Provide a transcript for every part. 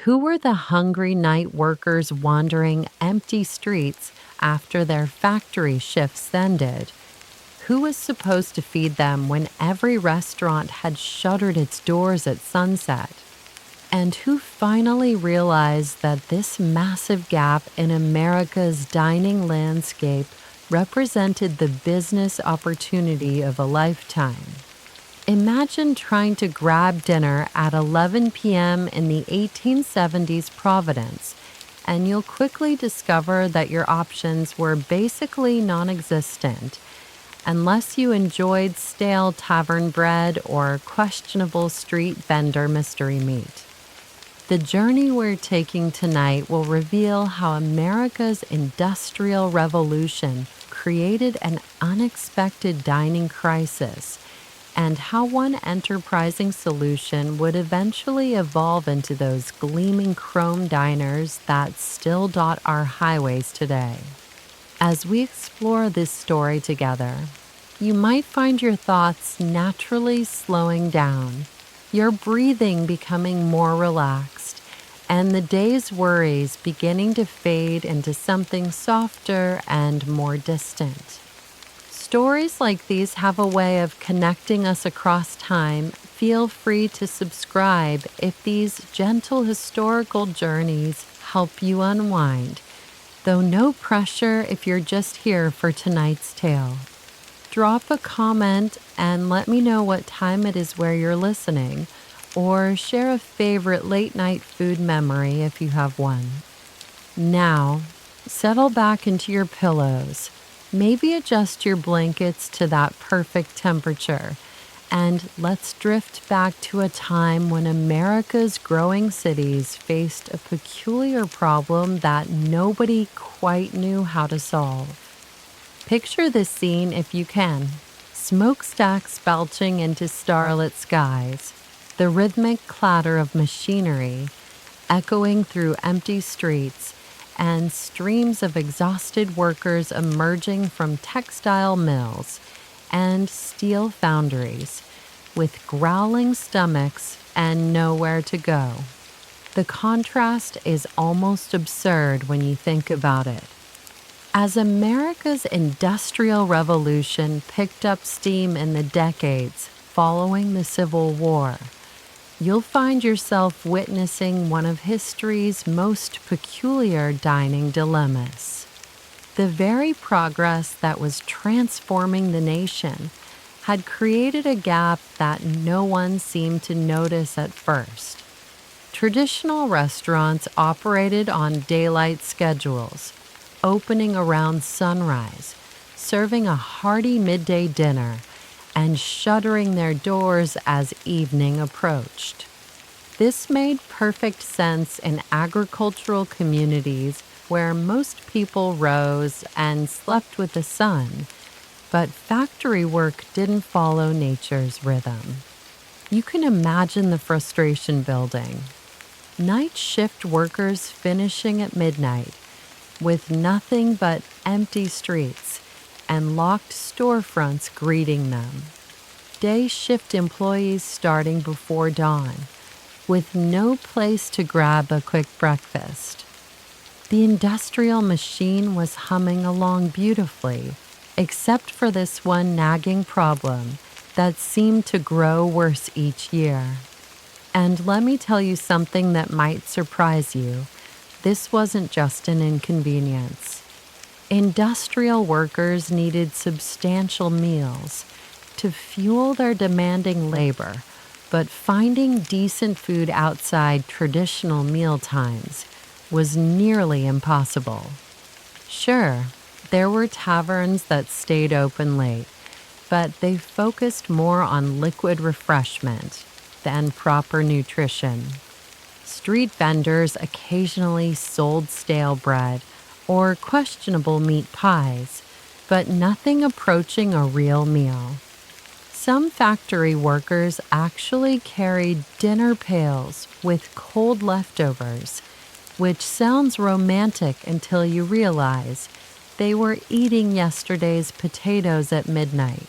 Who were the hungry night workers wandering empty streets after their factory shifts ended? Who was supposed to feed them when every restaurant had shuttered its doors at sunset? And who finally realized that this massive gap in America's dining landscape represented the business opportunity of a lifetime? Imagine trying to grab dinner at 11 p.m. in the 1870s Providence, and you'll quickly discover that your options were basically non-existent, unless you enjoyed stale tavern bread or questionable street vendor mystery meat. The journey we're taking tonight will reveal how America's Industrial Revolution created an unexpected dining crisis, and how one enterprising solution would eventually evolve into those gleaming chrome diners that still dot our highways today. As we explore this story together, you might find your thoughts naturally slowing down, your breathing becoming more relaxed, and the day's worries beginning to fade into something softer and more distant. Stories like these have a way of connecting us across time. Feel free to subscribe if these gentle historical journeys help you unwind, though no pressure if you're just here for tonight's tale. Drop a comment and let me know what time it is where you're listening, or share a favorite late-night food memory if you have one. Now, settle back into your pillows. Maybe adjust your blankets to that perfect temperature, and let's drift back to a time when America's growing cities faced a peculiar problem that nobody quite knew how to solve. Picture this scene if you can. Smokestacks belching into starlit skies, the rhythmic clatter of machinery echoing through empty streets, and streams of exhausted workers emerging from textile mills and steel foundries with growling stomachs and nowhere to go. The contrast is almost absurd when you think about it. As America's Industrial Revolution picked up steam in the decades following the Civil War, you'll find yourself witnessing one of history's most peculiar dining dilemmas. The very progress that was transforming the nation had created a gap that no one seemed to notice at first. Traditional restaurants operated on daylight schedules, opening around sunrise, serving a hearty midday dinner, and shuttering their doors as evening approached. This made perfect sense in agricultural communities where most people rose and slept with the sun, but factory work didn't follow nature's rhythm. You can imagine the frustration building. Night shift workers finishing at midnight, with nothing but empty streets and locked storefronts greeting them. Day shift employees starting before dawn, with no place to grab a quick breakfast. The industrial machine was humming along beautifully, except for this one nagging problem that seemed to grow worse each year. And let me tell you something that might surprise you. This wasn't just an inconvenience. Industrial workers needed substantial meals to fuel their demanding labor, but finding decent food outside traditional meal times was nearly impossible. Sure, there were taverns that stayed open late, but they focused more on liquid refreshment than proper nutrition. Street vendors occasionally sold stale bread or questionable meat pies, but nothing approaching a real meal. Some factory workers actually carried dinner pails with cold leftovers, which sounds romantic until you realize they were eating yesterday's potatoes at midnight.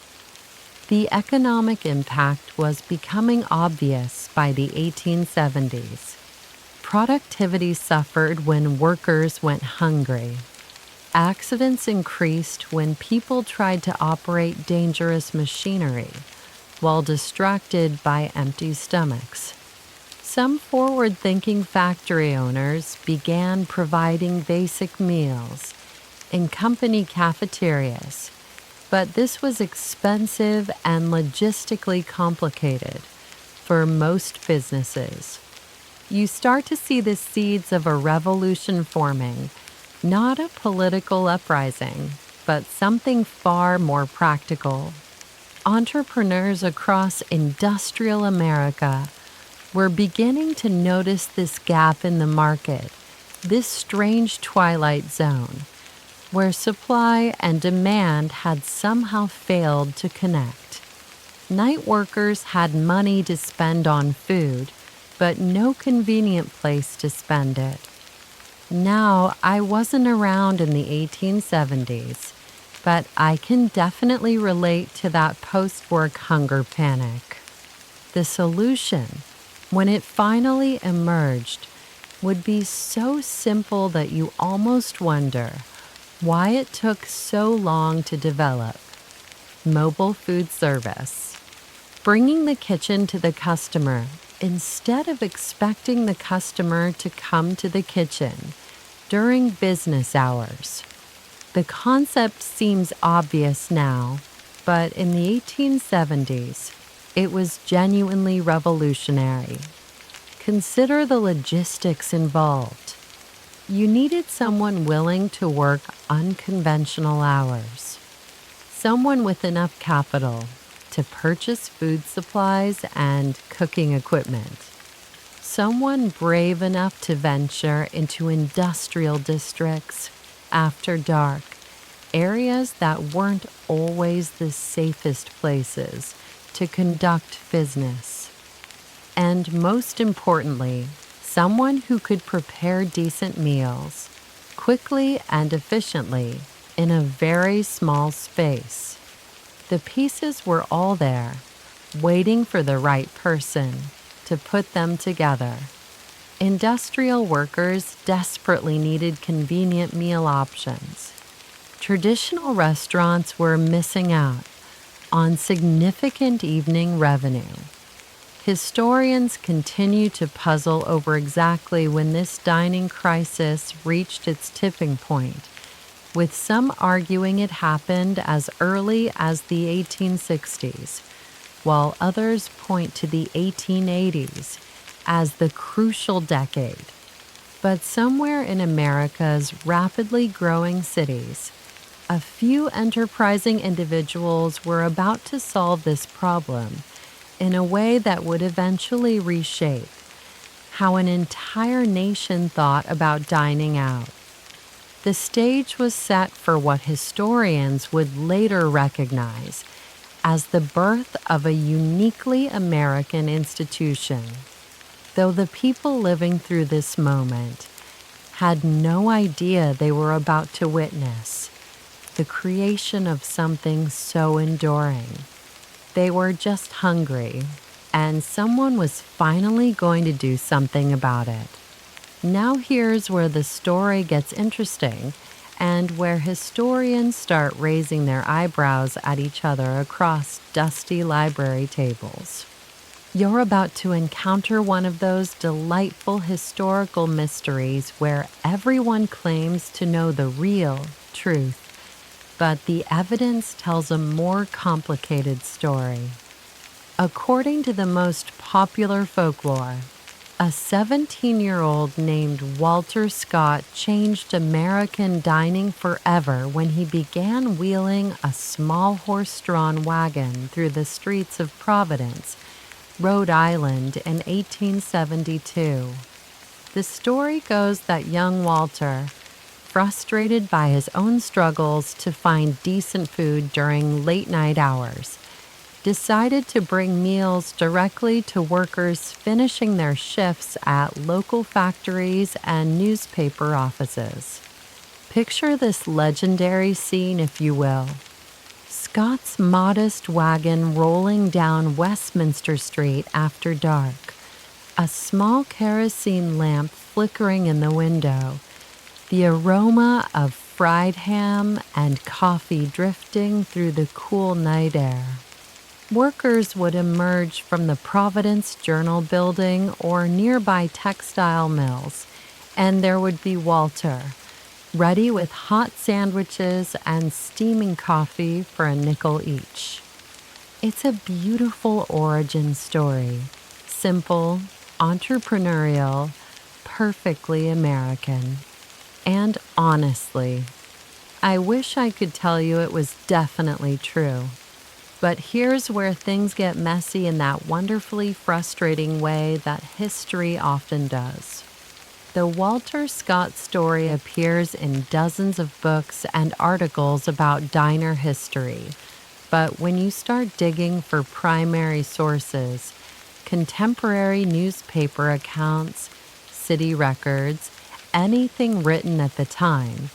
The economic impact was becoming obvious by the 1870s. Productivity suffered when workers went hungry. Accidents increased when people tried to operate dangerous machinery while distracted by empty stomachs. Some forward-thinking factory owners began providing basic meals in company cafeterias, but this was expensive and logistically complicated for most businesses. You start to see the seeds of a revolution forming, not a political uprising, but something far more practical. Entrepreneurs across industrial America were beginning to notice this gap in the market, this strange twilight zone, where supply and demand had somehow failed to connect. Night workers had money to spend on food, but no convenient place to spend it. Now, I wasn't around in the 1870s, but I can definitely relate to that post-work hunger panic. The solution, when it finally emerged, would be so simple that you almost wonder why it took so long to develop. Mobile food service. Bringing the kitchen to the customer instead of expecting the customer to come to the kitchen during business hours. The concept seems obvious now, but in the 1870s, it was genuinely revolutionary. Consider the logistics involved. You needed someone willing to work unconventional hours, someone with enough capital to purchase food supplies and cooking equipment, someone brave enough to venture into industrial districts after dark, areas that weren't always the safest places to conduct business. And most importantly, someone who could prepare decent meals quickly and efficiently in a very small space. The pieces were all there, waiting for the right person to put them together. Industrial workers desperately needed convenient meal options. Traditional restaurants were missing out on significant evening revenue. Historians continue to puzzle over exactly when this dining crisis reached its tipping point, with some arguing it happened as early as the 1860s, while others point to the 1880s as the crucial decade. But somewhere in America's rapidly growing cities, a few enterprising individuals were about to solve this problem in a way that would eventually reshape how an entire nation thought about dining out. The stage was set for what historians would later recognize as the birth of a uniquely American institution, though the people living through this moment had no idea they were about to witness the creation of something so enduring. They were just hungry, and someone was finally going to do something about it. Now here's where the story gets interesting and where historians start raising their eyebrows at each other across dusty library tables. You're about to encounter one of those delightful historical mysteries where everyone claims to know the real truth, but the evidence tells a more complicated story. According to the most popular folklore, a 17-year-old named Walter Scott changed American dining forever when he began wheeling a small horse-drawn wagon through the streets of Providence, Rhode Island in 1872. The story goes that young Walter, frustrated by his own struggles to find decent food during late-night hours, decided to bring meals directly to workers finishing their shifts at local factories and newspaper offices. Picture this legendary scene, if you will. Scott's modest wagon rolling down Westminster Street after dark, A small kerosene lamp flickering in the window, the aroma of fried ham and coffee drifting through the cool night air. Workers would emerge from the Providence Journal building or nearby textile mills, and there would be Walter, ready with hot sandwiches and steaming coffee for a nickel each. It's a beautiful origin story, simple, entrepreneurial, perfectly American. And honestly, I wish I could tell you it was definitely true. But here's where things get messy in that wonderfully frustrating way that history often does. The Walter Scott story appears in dozens of books and articles about diner history. But when you start digging for primary sources, contemporary newspaper accounts, city records, anything written at the time,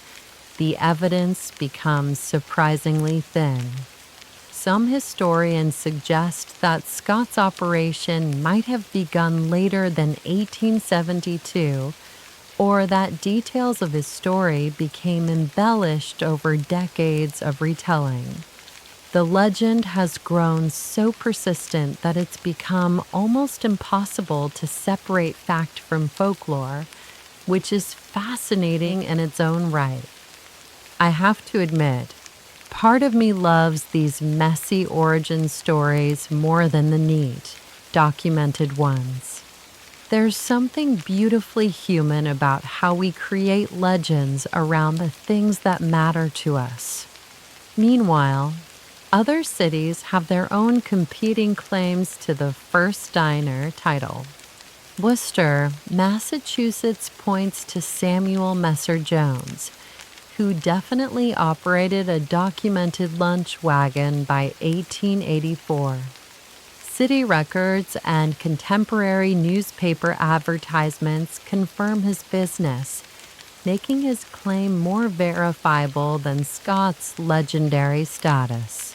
the evidence becomes surprisingly thin. Some historians suggest that Scott's operation might have begun later than 1872, or that details of his story became embellished over decades of retelling. The legend has grown so persistent that it's become almost impossible to separate fact from folklore, which is fascinating in its own right. I have to admit, part of me loves these messy origin stories more than the neat, documented ones. There's something beautifully human about how we create legends around the things that matter to us. Meanwhile, other cities have their own competing claims to the first diner title. Worcester, Massachusetts points to Samuel Messer Jones, who definitely operated a documented lunch wagon by 1884. City records and contemporary newspaper advertisements confirm his business, making his claim more verifiable than Scott's legendary status.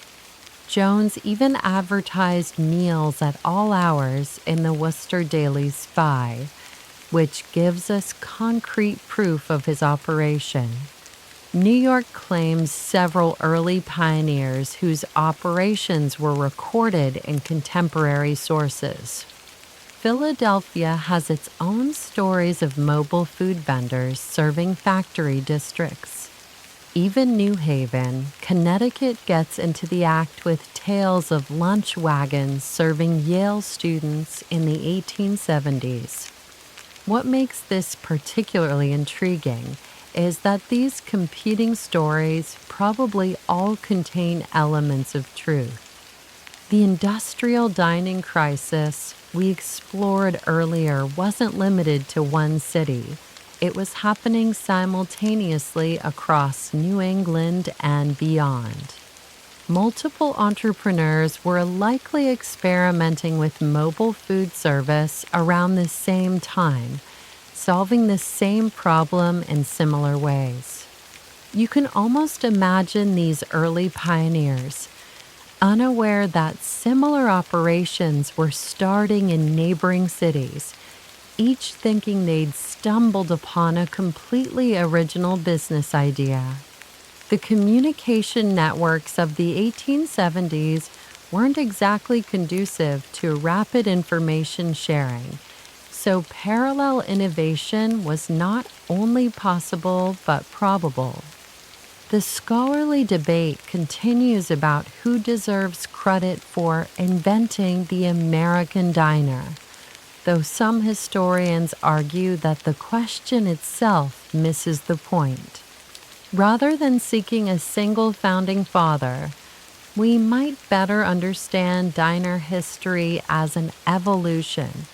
Jones even advertised meals at all hours in the Worcester Daily Spy, which gives us concrete proof of his operation. New York claims several early pioneers whose operations were recorded in contemporary sources. Philadelphia has its own stories of mobile food vendors serving factory districts. Even New Haven, Connecticut gets into the act with tales of lunch wagons serving Yale students in the 1870s. What makes this particularly intriguing is that these competing stories probably all contain elements of truth. The industrial dining crisis we explored earlier wasn't limited to one city. It was happening simultaneously across New England and beyond. Multiple entrepreneurs were likely experimenting with mobile food service around the same time, solving the same problem in similar ways. You can almost imagine these early pioneers, unaware that similar operations were starting in neighboring cities, each thinking they'd stumbled upon a completely original business idea. The communication networks of the 1870s weren't exactly conducive to rapid information sharing, so parallel innovation was not only possible but probable. The scholarly debate continues about who deserves credit for inventing the American diner, though some historians argue that the question itself misses the point. Rather than seeking a single founding father, we might better understand diner history as an evolution,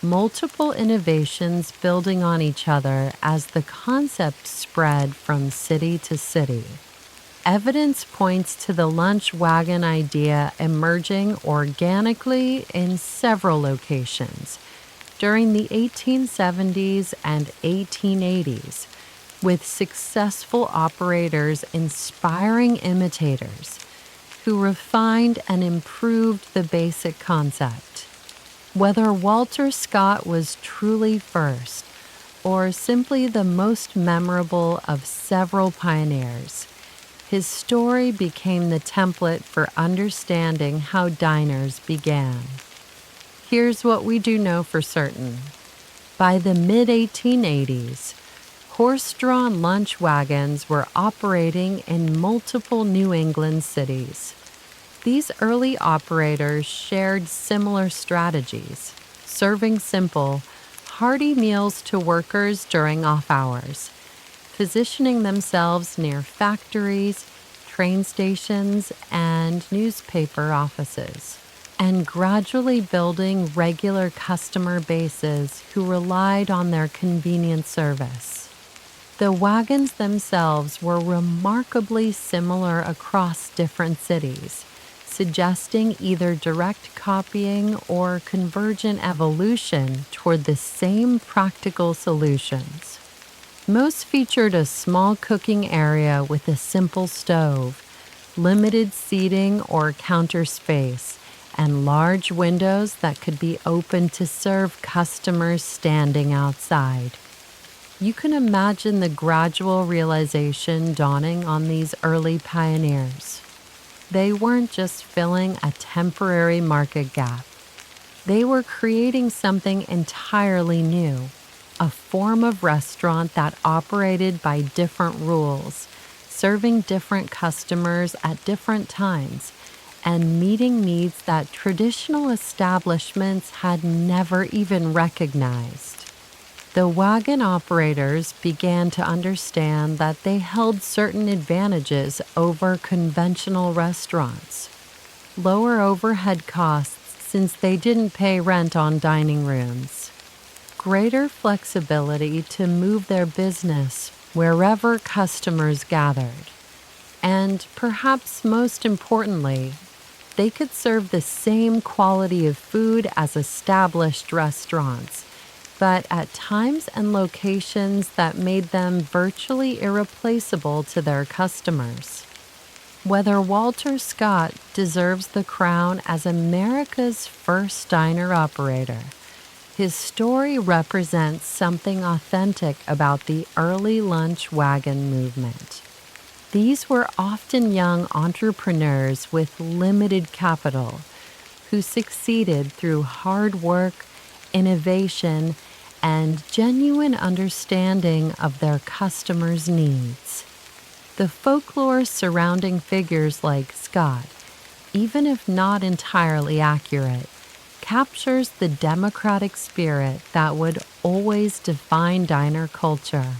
multiple innovations building on each other as the concept spread from city to city. Evidence points to the lunch wagon idea emerging organically in several locations during the 1870s and 1880s, with successful operators inspiring imitators who refined and improved the basic concept. Whether Walter Scott was truly first or simply the most memorable of several pioneers, his story became the template for understanding how diners began. Here's what we do know for certain. By the mid-1880s, horse-drawn lunch wagons were operating in multiple New England cities. These early operators shared similar strategies, serving simple, hearty meals to workers during off hours, positioning themselves near factories, train stations, and newspaper offices, and gradually building regular customer bases who relied on their convenient service. The wagons themselves were remarkably similar across different cities, suggesting either direct copying or convergent evolution toward the same practical solutions. Most featured a small cooking area with a simple stove, limited seating or counter space, and large windows that could be opened to serve customers standing outside. You can imagine the gradual realization dawning on these early pioneers. They weren't just filling a temporary market gap. They were creating something entirely new, a form of restaurant that operated by different rules, serving different customers at different times, and meeting needs that traditional establishments had never even recognized. The wagon operators began to understand that they held certain advantages over conventional restaurants. Lower overhead costs since they didn't pay rent on dining rooms. Greater flexibility to move their business wherever customers gathered. And perhaps most importantly, they could serve the same quality of food as established restaurants, but at times and locations that made them virtually irreplaceable to their customers. Whether Walter Scott deserves the crown as America's first diner operator, his story represents something authentic about the early lunch wagon movement. These were often young entrepreneurs with limited capital who succeeded through hard work, innovation, and genuine understanding of their customers' needs. The folklore surrounding figures like Scott, even if not entirely accurate, captures the democratic spirit that would always define diner culture.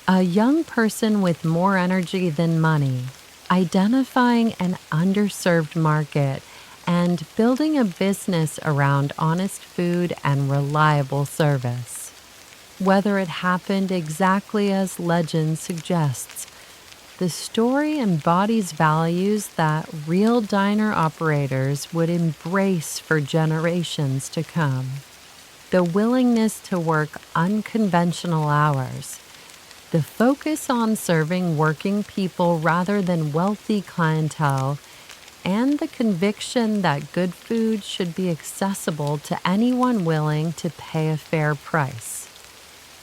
A young person with more energy than money, identifying an underserved market, and building a business around honest food and reliable service. Whether it happened exactly as legend suggests, the story embodies values that real diner operators would embrace for generations to come. The willingness to work unconventional hours, the focus on serving working people rather than wealthy clientele, and the conviction that good food should be accessible to anyone willing to pay a fair price.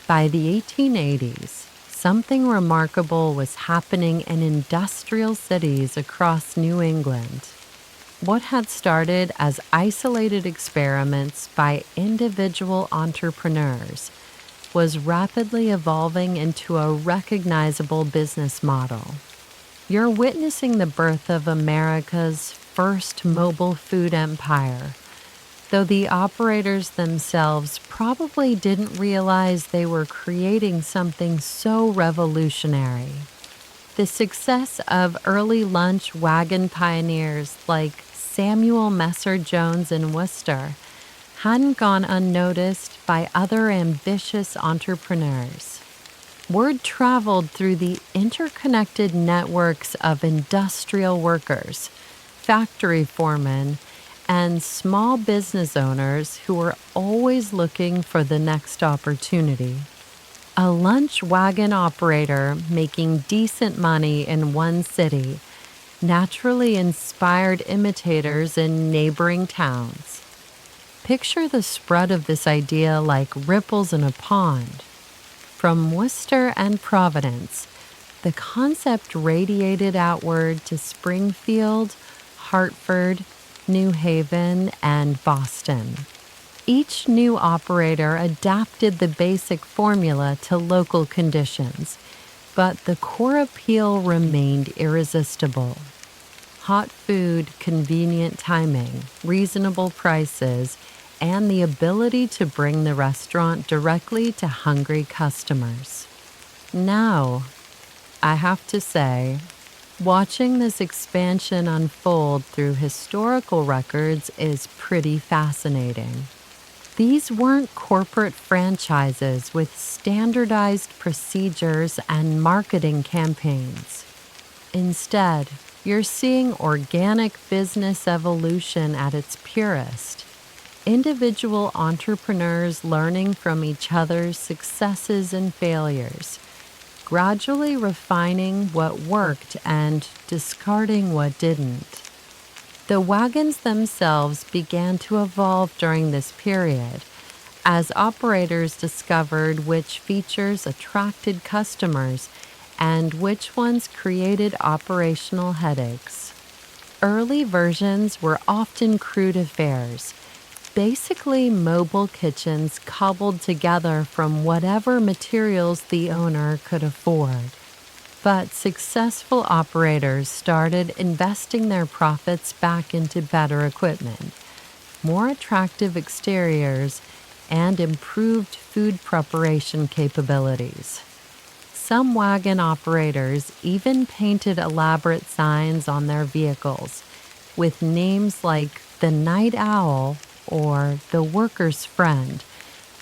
By the 1880s, something remarkable was happening in industrial cities across New England. What had started as isolated experiments by individual entrepreneurs was rapidly evolving into a recognizable business model. You're witnessing the birth of America's first mobile food empire, though the operators themselves probably didn't realize they were creating something so revolutionary. The success of early lunch wagon pioneers like Samuel Messer Jones in Worcester hadn't gone unnoticed by other ambitious entrepreneurs. Word traveled through the interconnected networks of industrial workers, factory foremen, and small business owners who were always looking for the next opportunity. A lunch wagon operator making decent money in one city naturally inspired imitators in neighboring towns. Picture the spread of this idea like ripples in a pond. From Worcester and Providence, the concept radiated outward to Springfield, Hartford, New Haven, and Boston. Each new operator adapted the basic formula to local conditions, but the core appeal remained irresistible. Hot food, convenient timing, reasonable prices, and the ability to bring the restaurant directly to hungry customers. Now, I have to say, watching this expansion unfold through historical records is pretty fascinating. These weren't corporate franchises with standardized procedures and marketing campaigns. Instead, you're seeing organic business evolution at its purest. Individual entrepreneurs learning from each other's successes and failures, gradually refining what worked and discarding what didn't. The wagons themselves began to evolve during this period, as operators discovered which features attracted customers and which ones created operational headaches. Early versions were often crude affairs, basically mobile kitchens cobbled together from whatever materials the owner could afford. But successful operators started investing their profits back into better equipment, more attractive exteriors, and improved food preparation capabilities. Some wagon operators even painted elaborate signs on their vehicles, with names like the Night Owl or the Worker's Friend,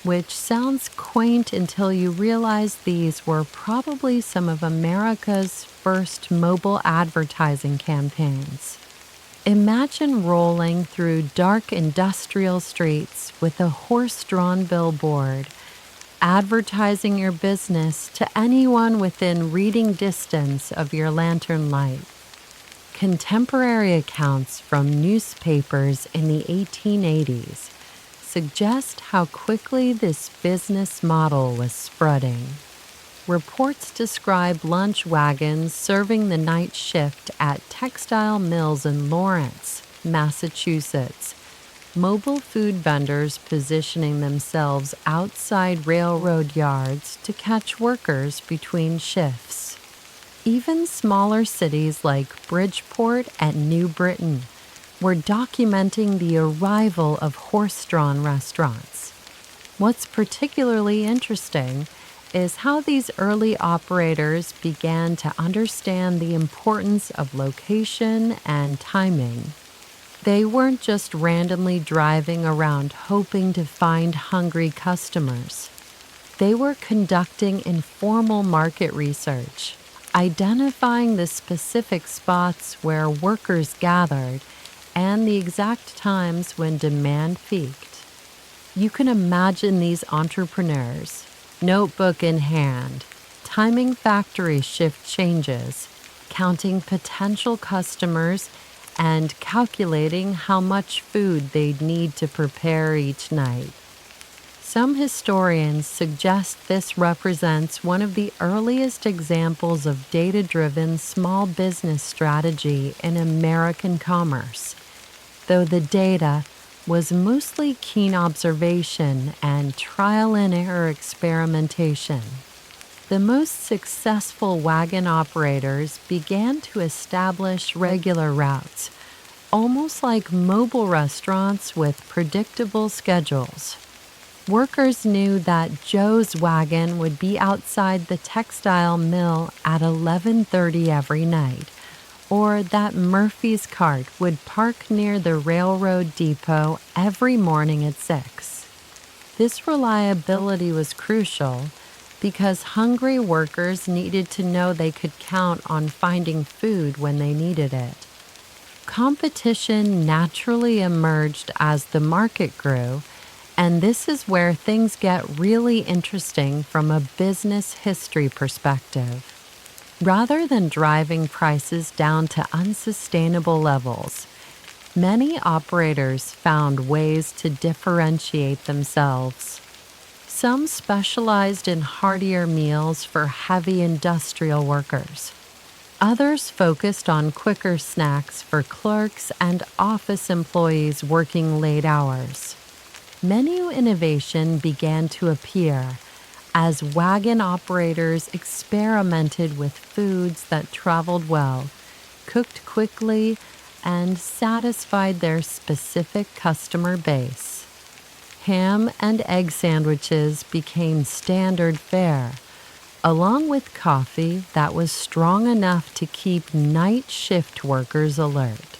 which sounds quaint until you realize these were probably some of America's first mobile advertising campaigns. Imagine rolling through dark industrial streets with a horse-drawn billboard, advertising your business to anyone within reading distance of your lantern light. Contemporary accounts from newspapers in the 1880s suggest how quickly this business model was spreading. Reports describe lunch wagons serving the night shift at textile mills in Lawrence, Massachusetts, mobile food vendors positioning themselves outside railroad yards to catch workers between shifts. Even smaller cities like Bridgeport and New Britain were documenting the arrival of horse-drawn restaurants. What's particularly interesting is how these early operators began to understand the importance of location and timing. They weren't just randomly driving around hoping to find hungry customers. They were conducting informal market research, identifying the specific spots where workers gathered and the exact times when demand peaked. You can imagine these entrepreneurs, notebook in hand, timing factory shift changes, counting potential customers, and calculating how much food they'd need to prepare each night. Some historians suggest this represents one of the earliest examples of data-driven small business strategy in American commerce, though the data was mostly keen observation and trial-and-error experimentation. The most successful wagon operators began to establish regular routes, almost like mobile restaurants with predictable schedules. Workers knew that Joe's wagon would be outside the textile mill at 11:30 every night, or that Murphy's cart would park near the railroad depot every morning at 6. This reliability was crucial because hungry workers needed to know they could count on finding food when they needed it. Competition naturally emerged as the market grew, and this is where things get really interesting from a business history perspective. Rather than driving prices down to unsustainable levels, Many operators found ways to differentiate themselves. Some specialized in heartier meals for heavy industrial workers. Others focused on quicker snacks for clerks and office employees working late hours. Menu innovation began to appear as wagon operators experimented with foods that traveled well, cooked quickly, and satisfied their specific customer base. Ham and egg sandwiches became standard fare, along with coffee that was strong enough to keep night shift workers alert.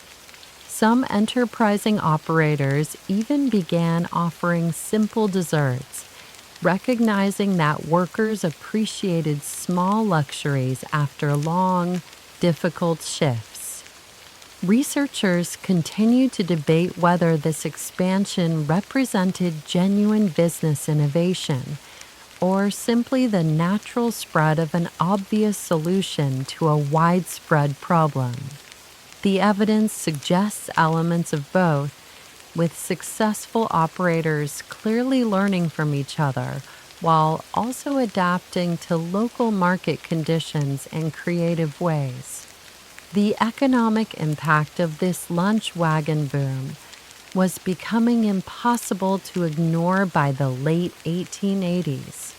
Some enterprising operators even began offering simple desserts, recognizing that workers appreciated small luxuries after long, difficult shifts. Researchers continue to debate whether this expansion represented genuine business innovation or simply the natural spread of an obvious solution to a widespread problem. The evidence suggests elements of both, with successful operators clearly learning from each other while also adapting to local market conditions in creative ways. The economic impact of this lunch wagon boom was becoming impossible to ignore by the late 1880s.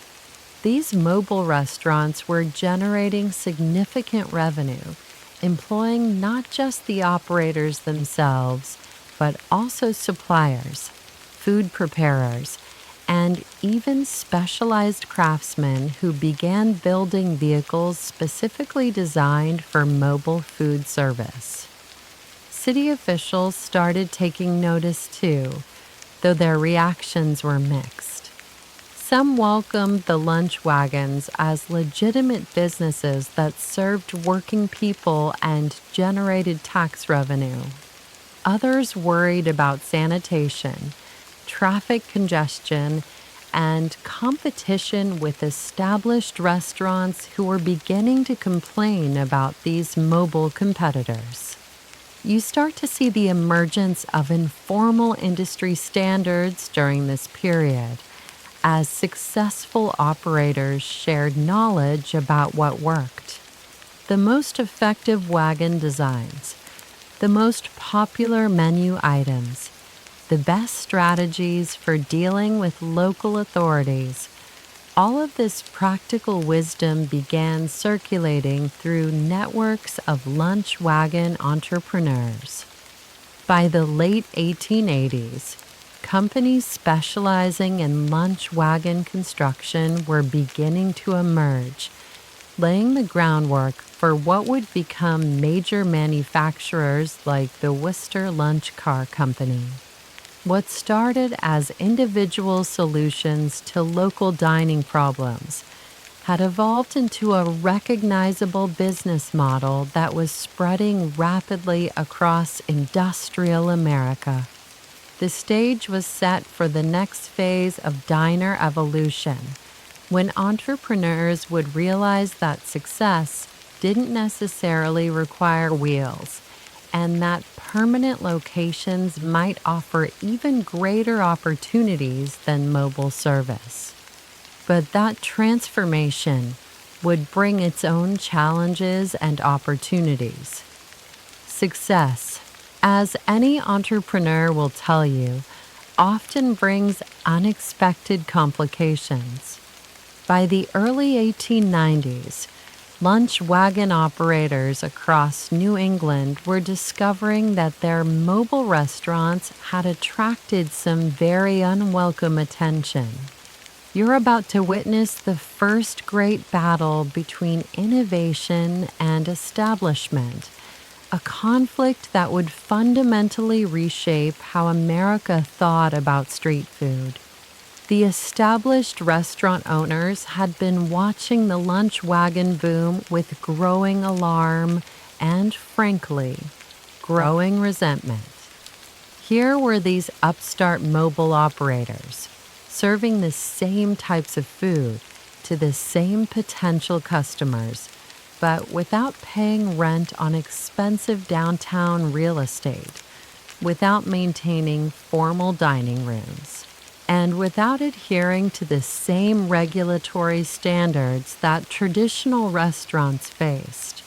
These mobile restaurants were generating significant revenue, employing not just the operators themselves, but also suppliers, food preparers, and even specialized craftsmen who began building vehicles specifically designed for mobile food service. City officials started taking notice too, though their reactions were mixed. Some welcomed the lunch wagons as legitimate businesses that served working people and generated tax revenue. Others worried about sanitation, traffic congestion, and competition with established restaurants who were beginning to complain about these mobile competitors. You start to see the emergence of informal industry standards during this period, as successful operators shared knowledge about what worked. The most effective wagon designs, the most popular menu items, the best strategies for dealing with local authorities. All of this practical wisdom began circulating through networks of lunch wagon entrepreneurs. By the late 1880s, companies specializing in lunch wagon construction were beginning to emerge, laying the groundwork for what would become major manufacturers like the Worcester Lunch Car Company. What started as individual solutions to local dining problems had evolved into a recognizable business model that was spreading rapidly across industrial America. The stage was set for the next phase of diner evolution, when entrepreneurs would realize that success didn't necessarily require wheels, and that permanent locations might offer even greater opportunities than mobile service. But that transformation would bring its own challenges and opportunities. Success, as any entrepreneur will tell you, often brings unexpected complications. By the early 1890s, lunch wagon operators across New England were discovering that their mobile restaurants had attracted some very unwelcome attention. You're about to witness the first great battle between innovation and establishment, a conflict that would fundamentally reshape how America thought about street food. The established restaurant owners had been watching the lunch wagon boom with growing alarm and, frankly, growing resentment. Here were these upstart mobile operators, serving the same types of food to the same potential customers, but without paying rent on expensive downtown real estate, without maintaining formal dining rooms, and without adhering to the same regulatory standards that traditional restaurants faced.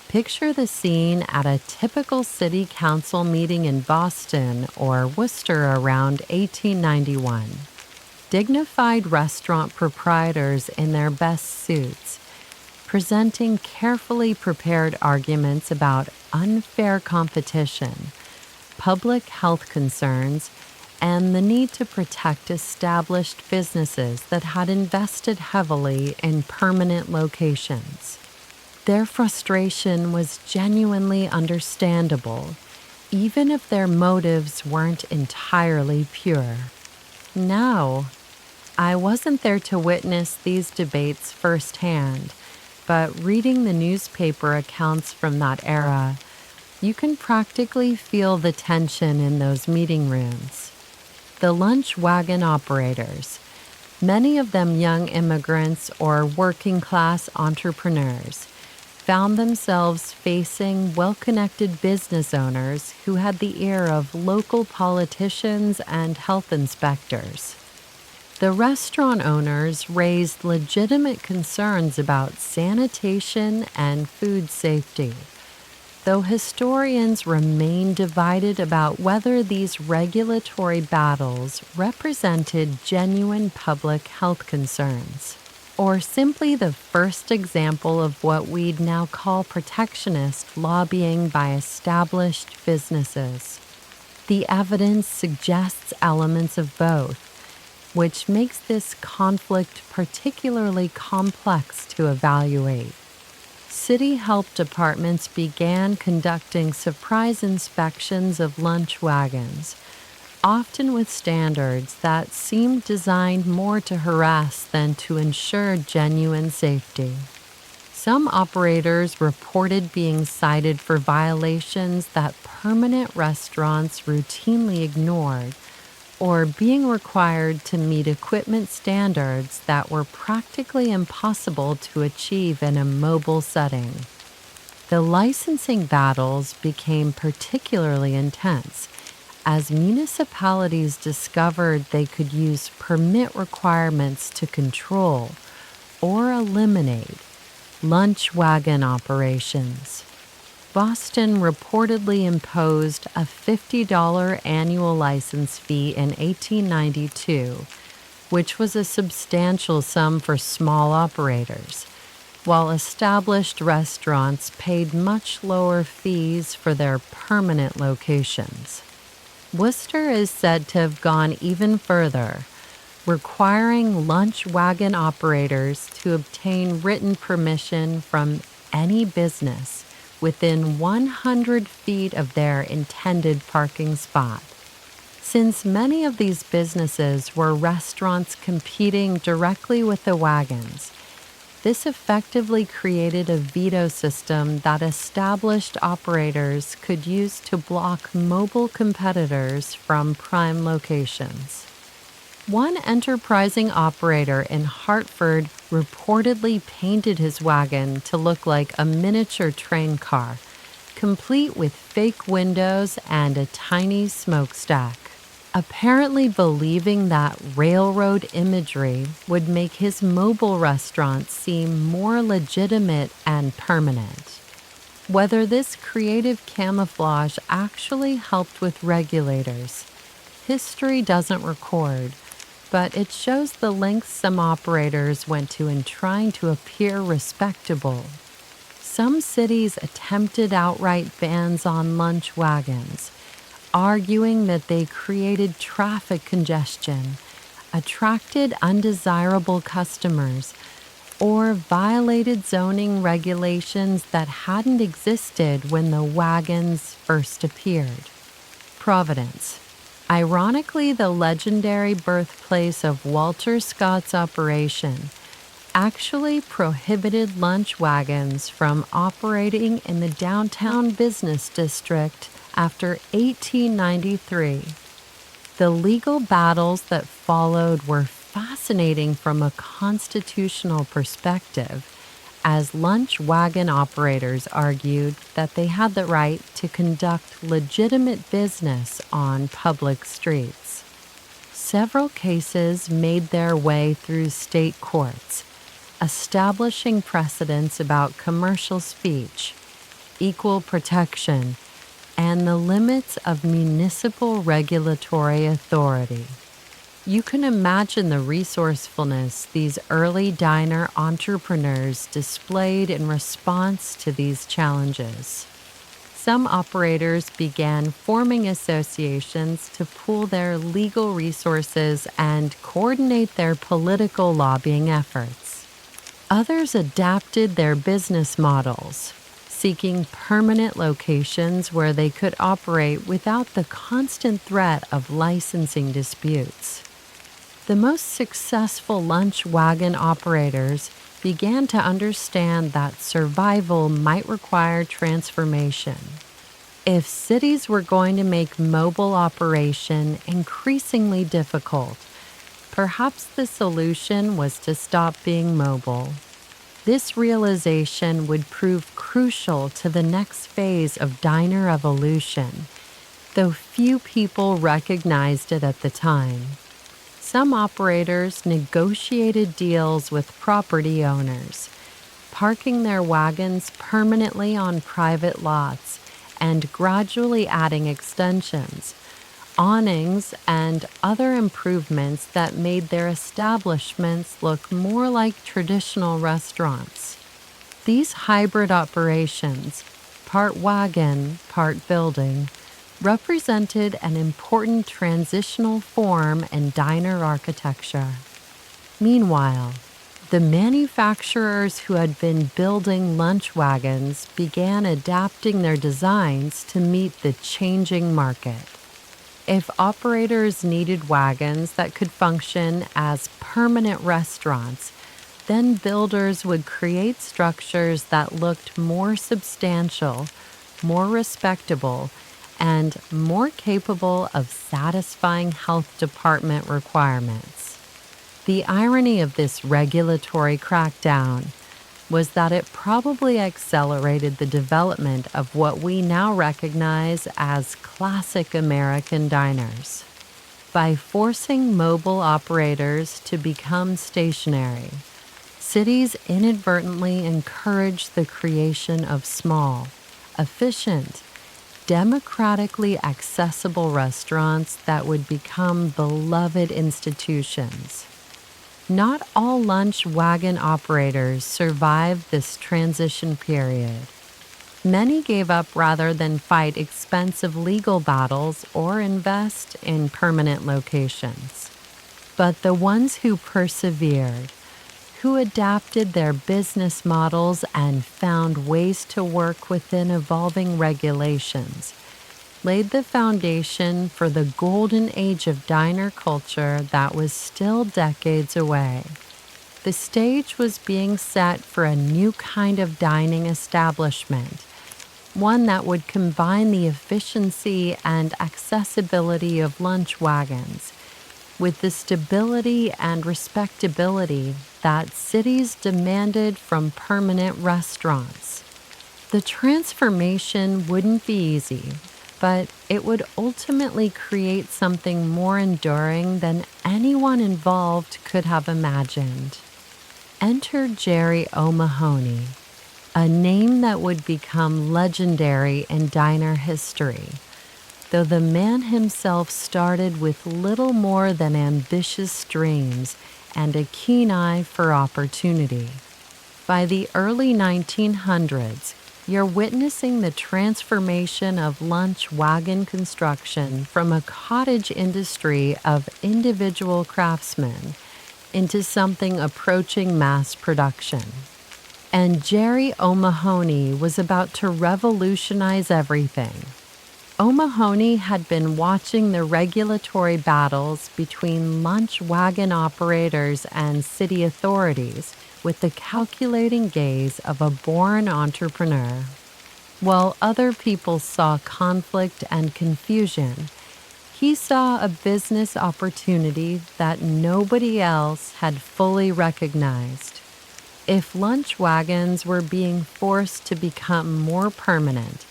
Picture the scene at a typical city council meeting in Boston or Worcester around 1891. Dignified restaurant proprietors in their best suits, presenting carefully prepared arguments about unfair competition, public health concerns, and the need to protect established businesses that had invested heavily in permanent locations. Their frustration was genuinely understandable, even if their motives weren't entirely pure. Now, I wasn't there to witness these debates firsthand, but reading the newspaper accounts from that era, you can practically feel the tension in those meeting rooms. The lunch wagon operators, many of them young immigrants or working-class entrepreneurs, found themselves facing well-connected business owners who had the ear of local politicians and health inspectors. The restaurant owners raised legitimate concerns about sanitation and food safety, though historians remain divided about whether these regulatory battles represented genuine public health concerns, or simply the first example of what we'd now call protectionist lobbying by established businesses. The evidence suggests elements of both, which makes this conflict particularly complex to evaluate. City health departments began conducting surprise inspections of lunch wagons, often with standards that seemed designed more to harass than to ensure genuine safety. Some operators reported being cited for violations that permanent restaurants routinely ignored, or being required to meet equipment standards that were practically impossible to achieve in a mobile setting. The licensing battles became particularly intense as municipalities discovered they could use permit requirements to control or eliminate lunch wagon operations. Boston reportedly imposed a $50 annual license fee in 1892, which was a substantial sum for small operators, while established restaurants paid much lower fees for their permanent locations. Worcester is said to have gone even further, requiring lunch wagon operators to obtain written permission from any business within 100 feet of their intended parking spot. Since many of these businesses were restaurants competing directly with the wagons, this effectively created a veto system that established operators could use to block mobile competitors from prime locations. One enterprising operator in Hartford reportedly painted his wagon to look like a miniature train car, complete with fake windows and a tiny smokestack, apparently believing that railroad imagery would make his mobile restaurant seem more legitimate and permanent. Whether this creative camouflage actually helped with regulators, history doesn't record, but it shows the lengths some operators went to in trying to appear respectable. Some cities attempted outright bans on lunch wagons, arguing that they created traffic congestion, attracted undesirable customers, or violated zoning regulations that hadn't existed when the wagons first appeared. Providence, ironically the legendary birthplace of Walter Scott's operation, actually prohibited lunch wagons from operating in the downtown business district after 1893. The legal battles that followed were fascinating from a constitutional perspective, as lunch wagon operators argued that they had the right to conduct legitimate business on public streets. Several cases made their way through state courts, establishing precedents about commercial speech, equal protection, and the limits of municipal regulatory authority. You can imagine the resourcefulness these early diner entrepreneurs displayed in response to these challenges. Some operators began forming associations to pool their legal resources and coordinate their political lobbying efforts. Others adapted their business models, seeking permanent locations where they could operate without the constant threat of licensing disputes. The most successful lunch wagon operators began to understand that survival might require transformation. If cities were going to make mobile operation increasingly difficult, perhaps the solution was to stop being mobile. This realization would prove crucial to the next phase of diner evolution, though few people recognized it at the time. Some operators negotiated deals with property owners, parking their wagons permanently on private lots and gradually adding extensions, awnings, and other improvements that made their establishments look more like traditional restaurants. These hybrid operations, part wagon, part building, represented an important transitional form in diner architecture. Meanwhile, the manufacturers who had been building lunch wagons began adapting their designs to meet the changing market. If operators needed wagons that could function as permanent restaurants, then builders would create structures that looked more substantial, more respectable, and more capable of satisfying health department requirements. The irony of this regulatory crackdown was that it probably accelerated the development of what we now recognize as classic American diners. By forcing mobile operators to become stationary, cities inadvertently encouraged the creation of small, efficient, democratically accessible restaurants that would become beloved institutions. Not all lunch wagon operators survived this transition period. Many gave up rather than fight expensive legal battles or invest in permanent locations. But the ones who persevered, who adapted their business models and found ways to work within evolving regulations, laid the foundation for the golden age of diner culture that was still decades away. The stage was being set for a new kind of dining establishment, one that would combine the efficiency and accessibility of lunch wagons with the stability and respectability that cities demanded from permanent restaurants. The transformation wouldn't be easy, but it would ultimately create something more enduring than anyone involved could have imagined. Enter Jerry O'Mahony, a name that would become legendary in diner history, though the man himself started with little more than ambitious dreams and a keen eye for opportunity. By the early 1900s, you're witnessing the transformation of lunch wagon construction from a cottage industry of individual craftsmen into something approaching mass production. And Jerry O'Mahony was about to revolutionize everything. O'Mahony had been watching the regulatory battles between lunch wagon operators and city authorities with the calculating gaze of a born entrepreneur. While other people saw conflict and confusion, he saw a business opportunity that nobody else had fully recognized. If lunch wagons were being forced to become more permanent,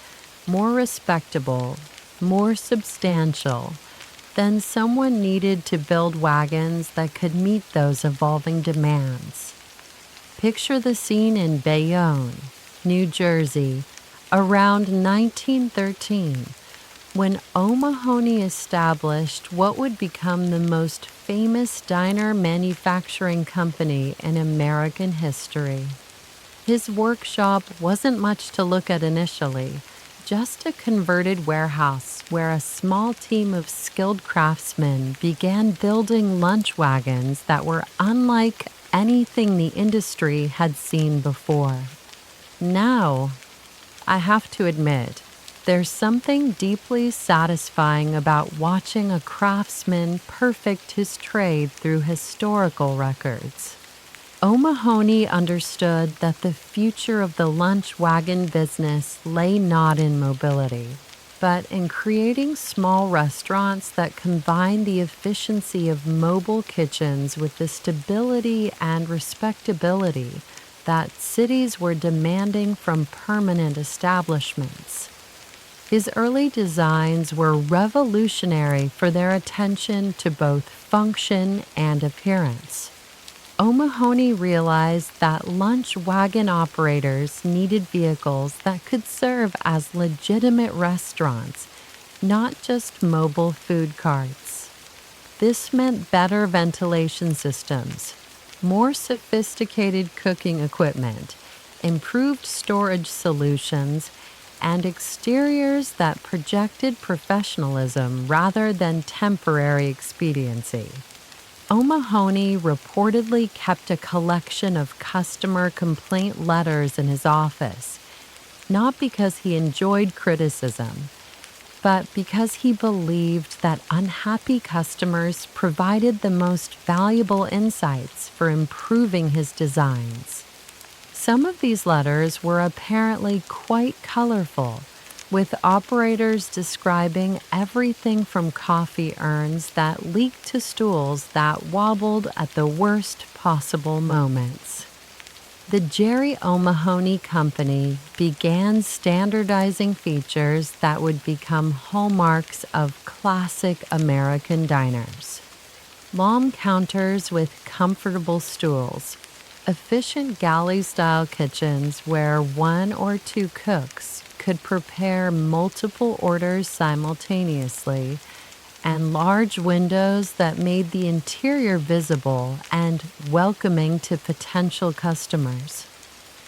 more respectable, more substantial, then someone needed to build wagons that could meet those evolving demands. Picture the scene in Bayonne, New Jersey, around 1913, when O'Mahony established what would become the most famous diner manufacturing company in American history. His workshop wasn't much to look at initially, just a converted warehouse where a small team of skilled craftsmen began building lunch wagons that were unlike anything the industry had seen before. Now, I have to admit, there's something deeply satisfying about watching a craftsman perfect his trade through historical records. O'Mahony understood that the future of the lunch wagon business lay not in mobility, but in creating small restaurants that combine the efficiency of mobile kitchens with the stability and respectability that cities were demanding from permanent establishments. His early designs were revolutionary for their attention to both function and appearance. O'Mahony realized that lunch wagon operators needed vehicles that could serve as legitimate restaurants, not just mobile food carts. This meant better ventilation systems, more sophisticated cooking equipment, improved storage solutions, and exteriors that projected professionalism rather than temporary expediency. O'Mahony reportedly kept a collection of customer complaint letters in his office, not because he enjoyed criticism, but because he believed that unhappy customers provided the most valuable insights for improving his designs. Some of these letters were apparently quite colorful, with operators describing everything from coffee urns that leaked to stools that wobbled at the worst possible moments. The Jerry O'Mahony Company began standardizing features that would become hallmarks of classic American diners. Long counters with comfortable stools, efficient galley-style kitchens where one or two cooks could prepare multiple orders simultaneously, and large windows that made the interior visible and welcoming to potential customers.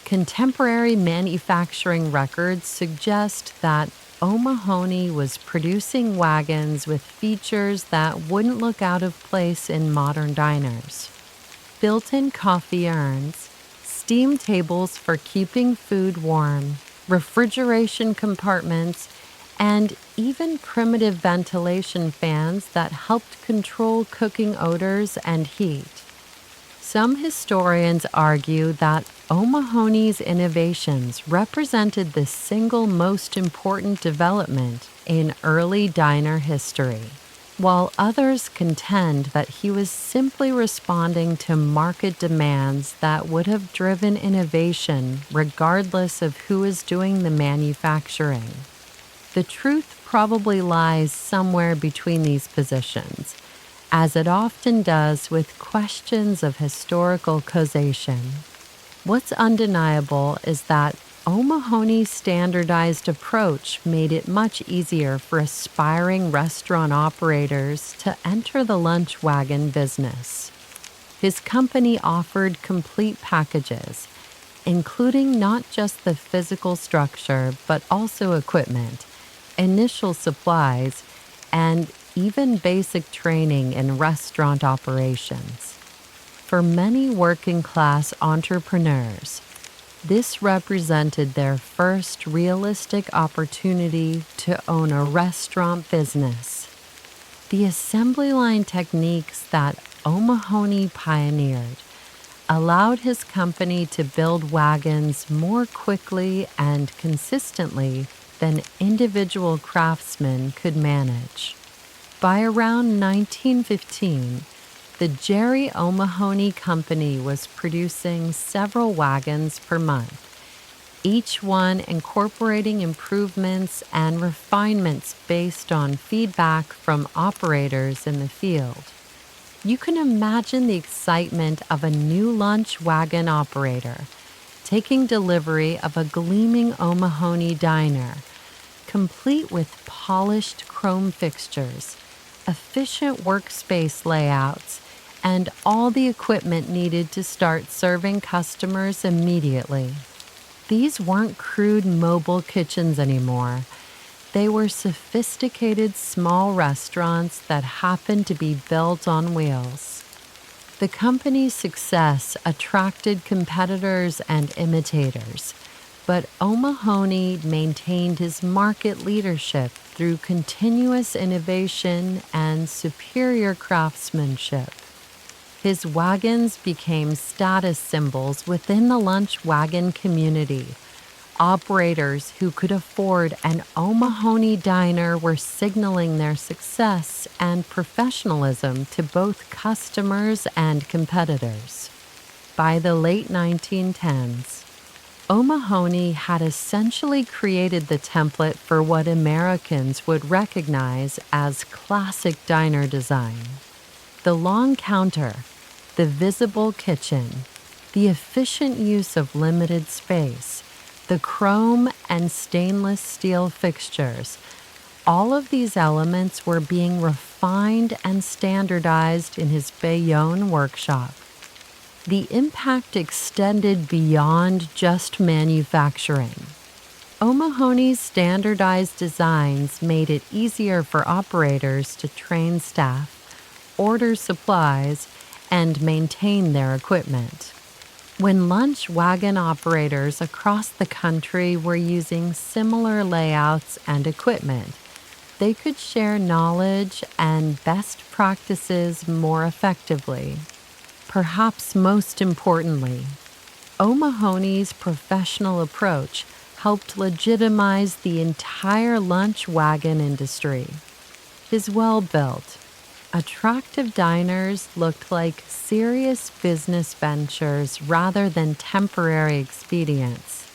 Contemporary manufacturing records suggest that O'Mahony was producing wagons with features that wouldn't look out of place in modern diners. Built-in coffee urns, steam tables for keeping food warm, refrigeration compartments, and even primitive ventilation fans that helped control cooking odors and heat. Some historians argue that O'Mahony's innovations represented the single most important development in early diner history, while others contend that he was simply responding to market demands that would have driven innovation regardless of who is doing the manufacturing. The truth probably lies somewhere between these positions, as it often does with questions of historical causation. What's undeniable is that O'Mahony's standardized approach made it much easier for aspiring restaurant operators to enter the lunch wagon business. His company offered complete packages, including not just the physical structure, but also equipment, initial supplies, and even basic training in restaurant operations. For many working-class entrepreneurs, this represented their first realistic opportunity to own a restaurant business. The assembly line techniques that O'Mahony pioneered allowed his company to build wagons more quickly and consistently than individual craftsmen could manage. By around 1915, The Jerry O'Mahony Company was producing several wagons per month, each one incorporating improvements and refinements based on feedback from operators in the field. You can imagine the excitement of a new lunch wagon operator taking delivery of a gleaming O'Mahony diner, complete with polished chrome fixtures, efficient workspace layouts, and all the equipment needed to start serving customers immediately. These weren't crude mobile kitchens anymore. They were sophisticated small restaurants that happened to be built on wheels. The company's success attracted competitors and imitators, but O'Mahony maintained his market leadership through continuous innovation and superior craftsmanship. His wagons became status symbols within the lunch wagon community. Operators who could afford an O'Mahony diner were signaling their success and professionalism to both customers and competitors. By the late 1910s, O'Mahony had essentially created the template for what Americans would recognize as classic diner design. The long counter, the visible kitchen, the efficient use of limited space, the chrome and stainless steel fixtures, all of these elements were being refined and standardized in his Bayonne workshop. The impact extended beyond just manufacturing. O'Mahony's standardized designs made it easier for operators to train staff, order supplies, and maintain their equipment. When lunch wagon operators across the country were using similar layouts and equipment, they could share knowledge and best practices more effectively. Perhaps most importantly, O'Mahony's professional approach helped legitimize the entire lunch wagon industry. His well-built, attractive diners looked like serious business ventures rather than temporary expedients.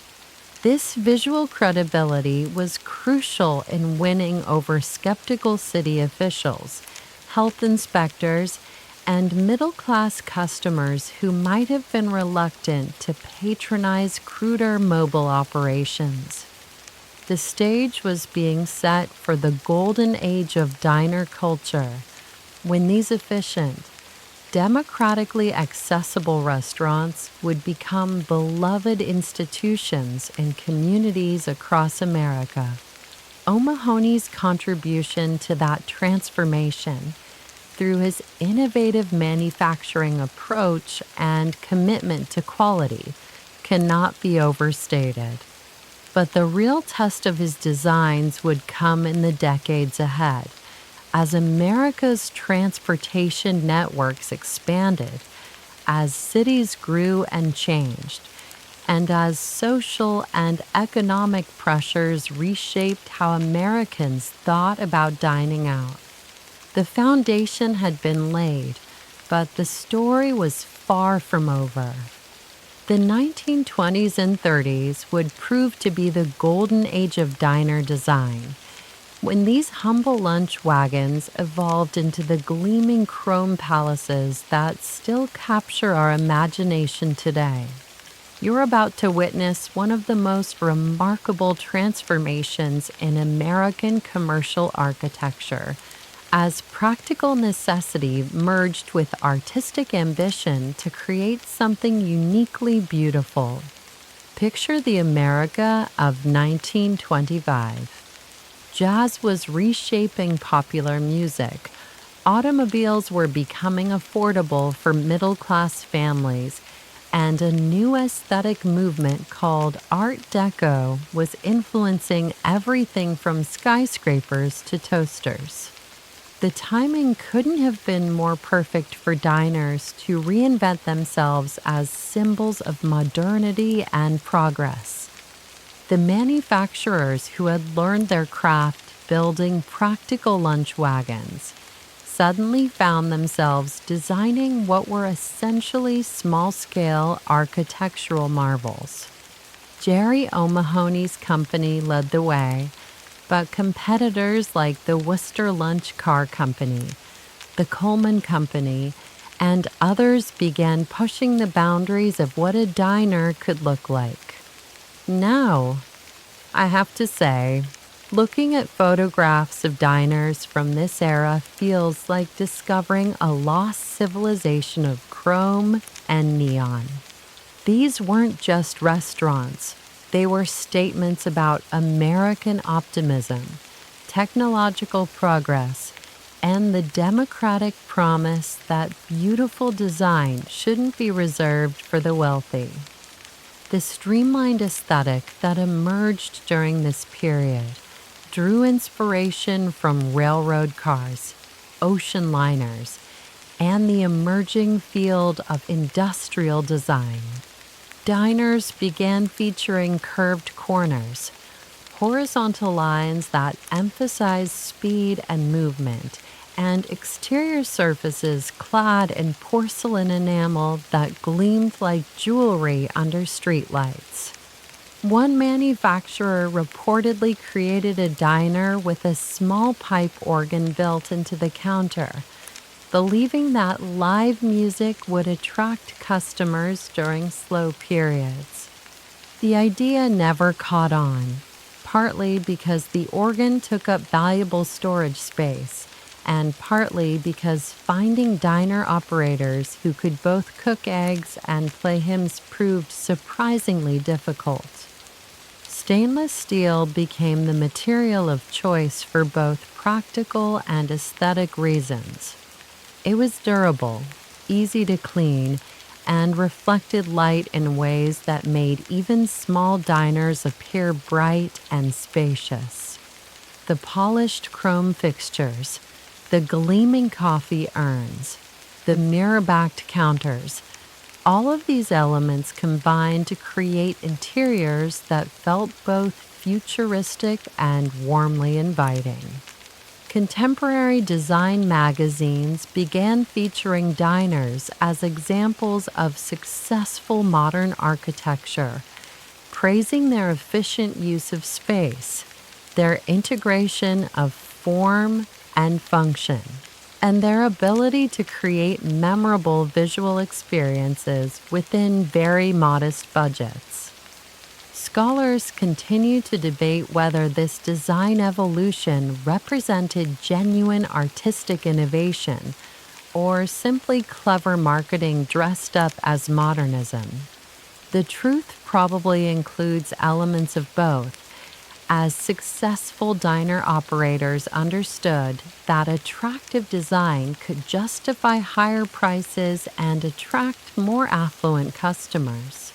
This visual credibility was crucial in winning over skeptical city officials, health inspectors, and middle-class customers who might have been reluctant to patronize cruder mobile operations. The stage was being set for the golden age of diner culture, when these efficient, democratically accessible restaurants would become beloved institutions in communities across America. O'Mahony's contribution to that transformation, through his innovative manufacturing approach and commitment to quality, cannot be overstated. But the real test of his designs would come in the decades ahead, as America's transportation networks expanded, as cities grew and changed, and as social and economic pressures reshaped how Americans thought about dining out. The foundation had been laid, but the story was far from over. The 1920s and 30s would prove to be the golden age of diner design, when these humble lunch wagons evolved into the gleaming chrome palaces that still capture our imagination today. You're about to witness one of the most remarkable transformations in American commercial architecture, as practical necessity merged with artistic ambition to create something uniquely beautiful. Picture the America of 1925. Jazz was reshaping popular music. Automobiles were becoming affordable for middle-class families, and a new aesthetic movement called Art Deco was influencing everything from skyscrapers to toasters. The timing couldn't have been more perfect for diners to reinvent themselves as symbols of modernity and progress. The manufacturers who had learned their craft building practical lunch wagons suddenly found themselves designing what were essentially small-scale architectural marvels. Jerry O'Mahony's company led the way, but competitors like the Worcester Lunch Car Company, the Coleman Company, and others began pushing the boundaries of what a diner could look like. Now, I have to say, looking at photographs of diners from this era feels like discovering a lost civilization of chrome and neon. These weren't just restaurants, they were statements about American optimism, technological progress, and the democratic promise that beautiful design shouldn't be reserved for the wealthy. The streamlined aesthetic that emerged during this period drew inspiration from railroad cars, ocean liners, and the emerging field of industrial design. Diners began featuring curved corners, horizontal lines that emphasized speed and movement, and exterior surfaces clad in porcelain enamel that gleamed like jewelry under streetlights. One manufacturer reportedly created a diner with a small pipe organ built into the counter, believing that live music would attract customers during slow periods. The idea never caught on, partly because the organ took up valuable storage space, and partly because finding diner operators who could both cook eggs and play hymns proved surprisingly difficult. Stainless steel became the material of choice for both practical and aesthetic reasons. It was durable, easy to clean, and reflected light in ways that made even small diners appear bright and spacious. The polished chrome fixtures, the gleaming coffee urns, the mirror-backed counters, all of these elements combined to create interiors that felt both futuristic and warmly inviting. Contemporary design magazines began featuring diners as examples of successful modern architecture, praising their efficient use of space, their integration of form and function, and their ability to create memorable visual experiences within very modest budgets. Scholars continue to debate whether this design evolution represented genuine artistic innovation or simply clever marketing dressed up as modernism. The truth probably includes elements of both, as successful diner operators understood that attractive design could justify higher prices and attract more affluent customers.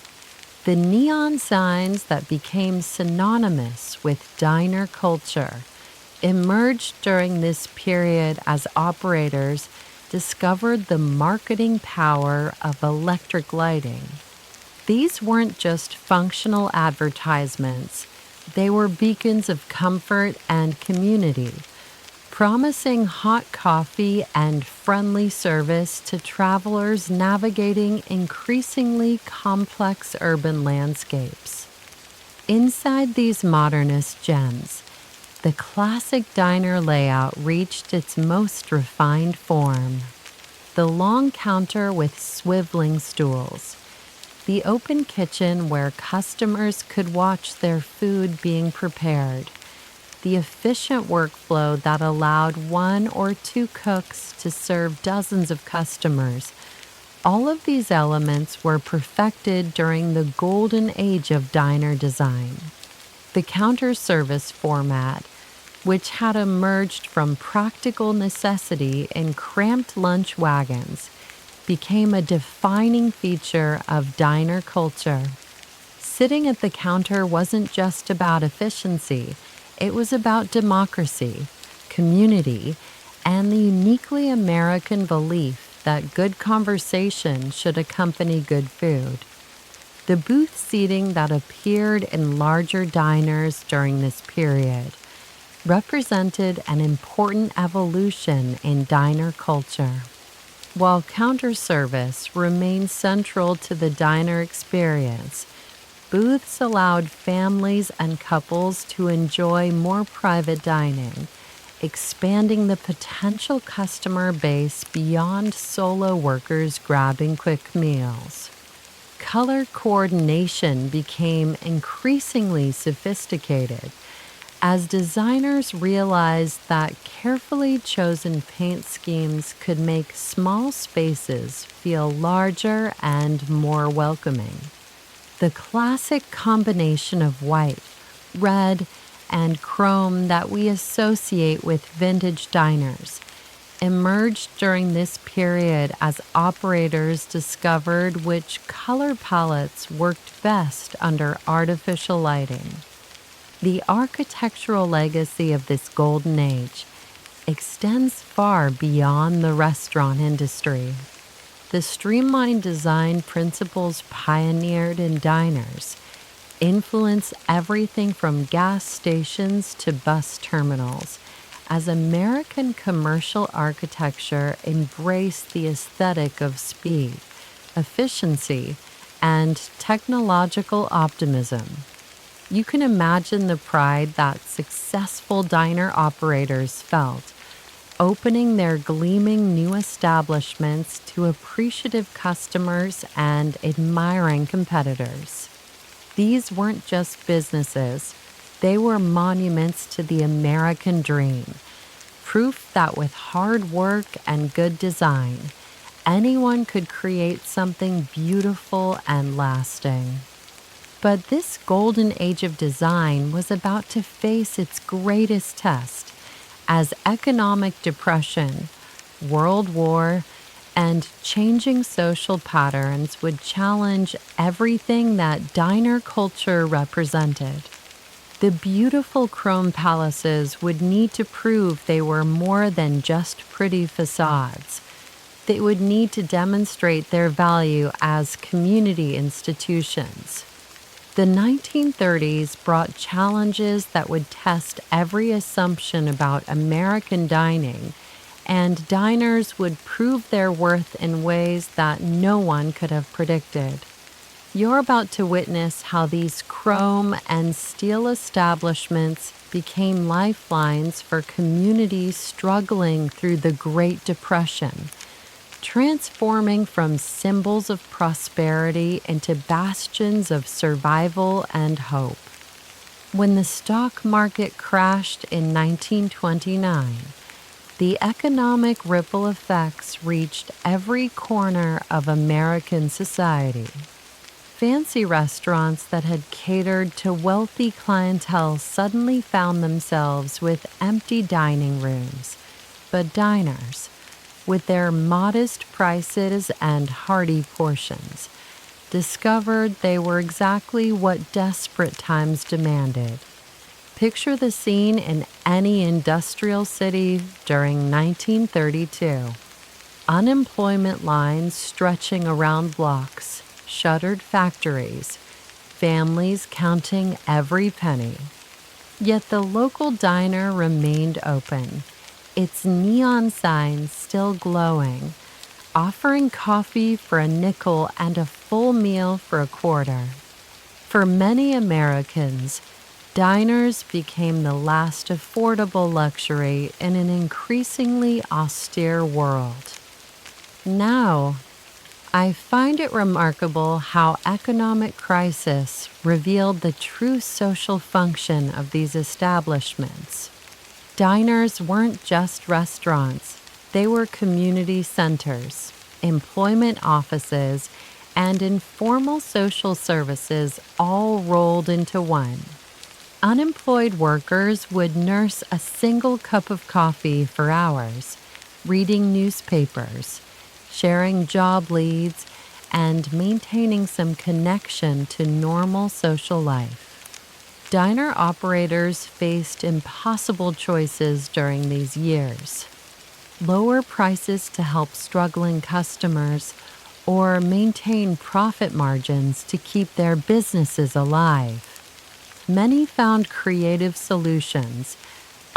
The neon signs that became synonymous with diner culture emerged during this period as operators discovered the marketing power of electric lighting. These weren't just functional advertisements, they were beacons of comfort and community, promising hot coffee and friendly service to travelers navigating increasingly complex urban landscapes. Inside these modernist gems, the classic diner layout reached its most refined form. The long counter with swiveling stools, the open kitchen where customers could watch their food being prepared, the efficient workflow that allowed one or two cooks to serve dozens of customers. All of these elements were perfected during the golden age of diner design. The counter service format, which had emerged from practical necessity in cramped lunch wagons, became a defining feature of diner culture. Sitting at the counter wasn't just about efficiency, it was about democracy, community, and the uniquely American belief that good conversation should accompany good food. The booth seating that appeared in larger diners during this period represented an important evolution in diner culture. While counter service remained central to the diner experience, booths allowed families and couples to enjoy more private dining, expanding the potential customer base beyond solo workers grabbing quick meals. Color coordination became increasingly sophisticated as designers realized that carefully chosen paint schemes could make small spaces feel larger and more welcoming. The classic combination of white, red, and chrome that we associate with vintage diners emerged during this period as operators discovered which color palettes worked best under artificial lighting. The architectural legacy of this golden age extends far beyond the restaurant industry. The streamlined design principles pioneered in diners influence everything from gas stations to bus terminals, as American commercial architecture embraced the aesthetic of speed, efficiency, and technological optimism. You can imagine the pride that successful diner operators felt, opening their gleaming new establishments to appreciative customers and admiring competitors. These weren't just businesses, they were monuments to the American dream, proof that with hard work and good design, anyone could create something beautiful and lasting. But this golden age of design was about to face its greatest test as economic depression, World War, and changing social patterns would challenge everything that diner culture represented. The beautiful chrome palaces would need to prove they were more than just pretty facades. They would need to demonstrate their value as community institutions. The 1930s brought challenges that would test every assumption about American dining, and diners would prove their worth in ways that no one could have predicted. You're about to witness how these chrome and steel establishments became lifelines for communities struggling through the Great Depression, transforming from symbols of prosperity into bastions of survival and hope. When the stock market crashed in 1929, the economic ripple effects reached every corner of American society. Fancy restaurants that had catered to wealthy clientele suddenly found themselves with empty dining rooms, but diners, with their modest prices and hearty portions, discovered they were exactly what desperate times demanded. Picture the scene in any industrial city during 1932. Unemployment lines stretching around blocks, shuttered factories, families counting every penny. Yet the local diner remained open, its neon signs still glowing, offering coffee for a nickel and a full meal for a quarter. For many Americans, diners became the last affordable luxury in an increasingly austere world. Now, I find it remarkable how economic crisis revealed the true social function of these establishments. Diners weren't just restaurants, they were community centers, employment offices, and informal social services all rolled into one. Unemployed workers would nurse a single cup of coffee for hours, reading newspapers, sharing job leads, and maintaining some connection to normal social life. Diner operators faced impossible choices during these years. Lower prices to help struggling customers, or maintain profit margins to keep their businesses alive. Many found creative solutions,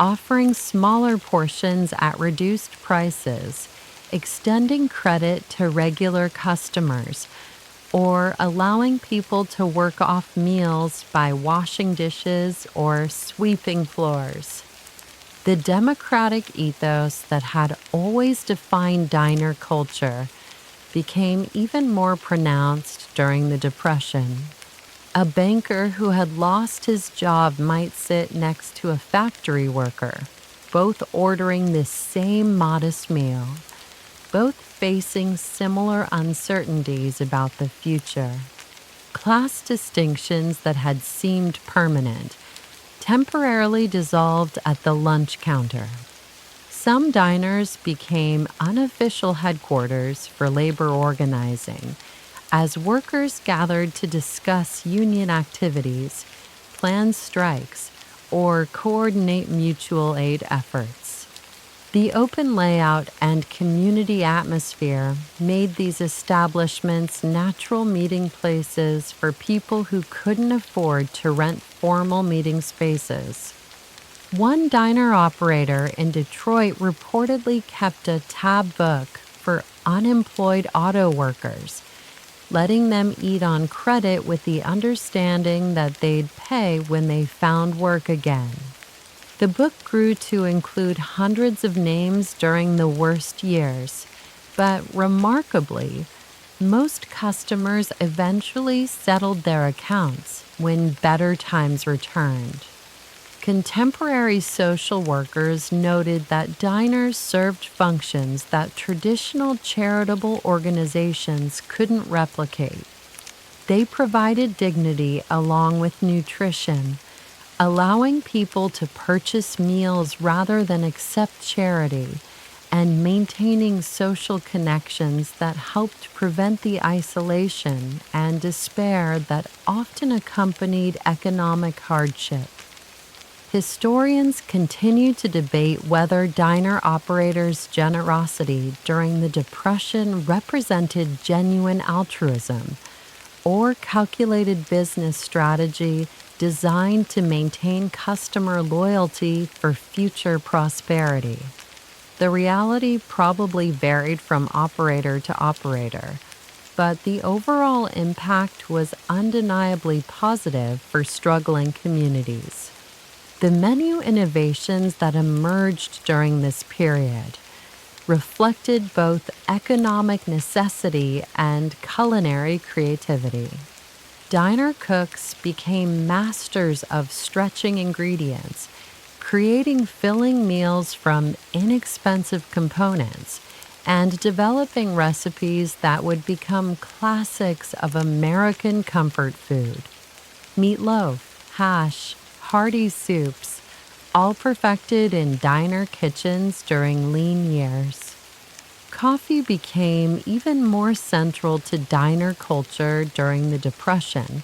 offering smaller portions at reduced prices, extending credit to regular customers, or allowing people to work off meals by washing dishes or sweeping floors. The democratic ethos that had always defined diner culture became even more pronounced during the Depression. A banker who had lost his job might sit next to a factory worker, both ordering the same modest meal, both facing similar uncertainties about the future. Class distinctions that had seemed permanent temporarily dissolved at the lunch counter. Some diners became unofficial headquarters for labor organizing as workers gathered to discuss union activities, plan strikes, or coordinate mutual aid efforts. The open layout and community atmosphere made these establishments natural meeting places for people who couldn't afford to rent formal meeting spaces. One diner operator in Detroit reportedly kept a tab book for unemployed auto workers, letting them eat on credit with the understanding that they'd pay when they found work again. The book grew to include hundreds of names during the worst years, but remarkably, most customers eventually settled their accounts when better times returned. Contemporary social workers noted that diners served functions that traditional charitable organizations couldn't replicate. They provided dignity along with nutrition, allowing people to purchase meals rather than accept charity, and maintaining social connections that helped prevent the isolation and despair that often accompanied economic hardship. Historians continue to debate whether diner operators' generosity during the Depression represented genuine altruism or calculated business strategy designed to maintain customer loyalty for future prosperity. The reality probably varied from operator to operator, but the overall impact was undeniably positive for struggling communities. The menu innovations that emerged during this period reflected both economic necessity and culinary creativity. Diner cooks became masters of stretching ingredients, creating filling meals from inexpensive components, and developing recipes that would become classics of American comfort food. Meatloaf, hash, hearty soups, all perfected in diner kitchens during lean years. Coffee became even more central to diner culture during the Depression,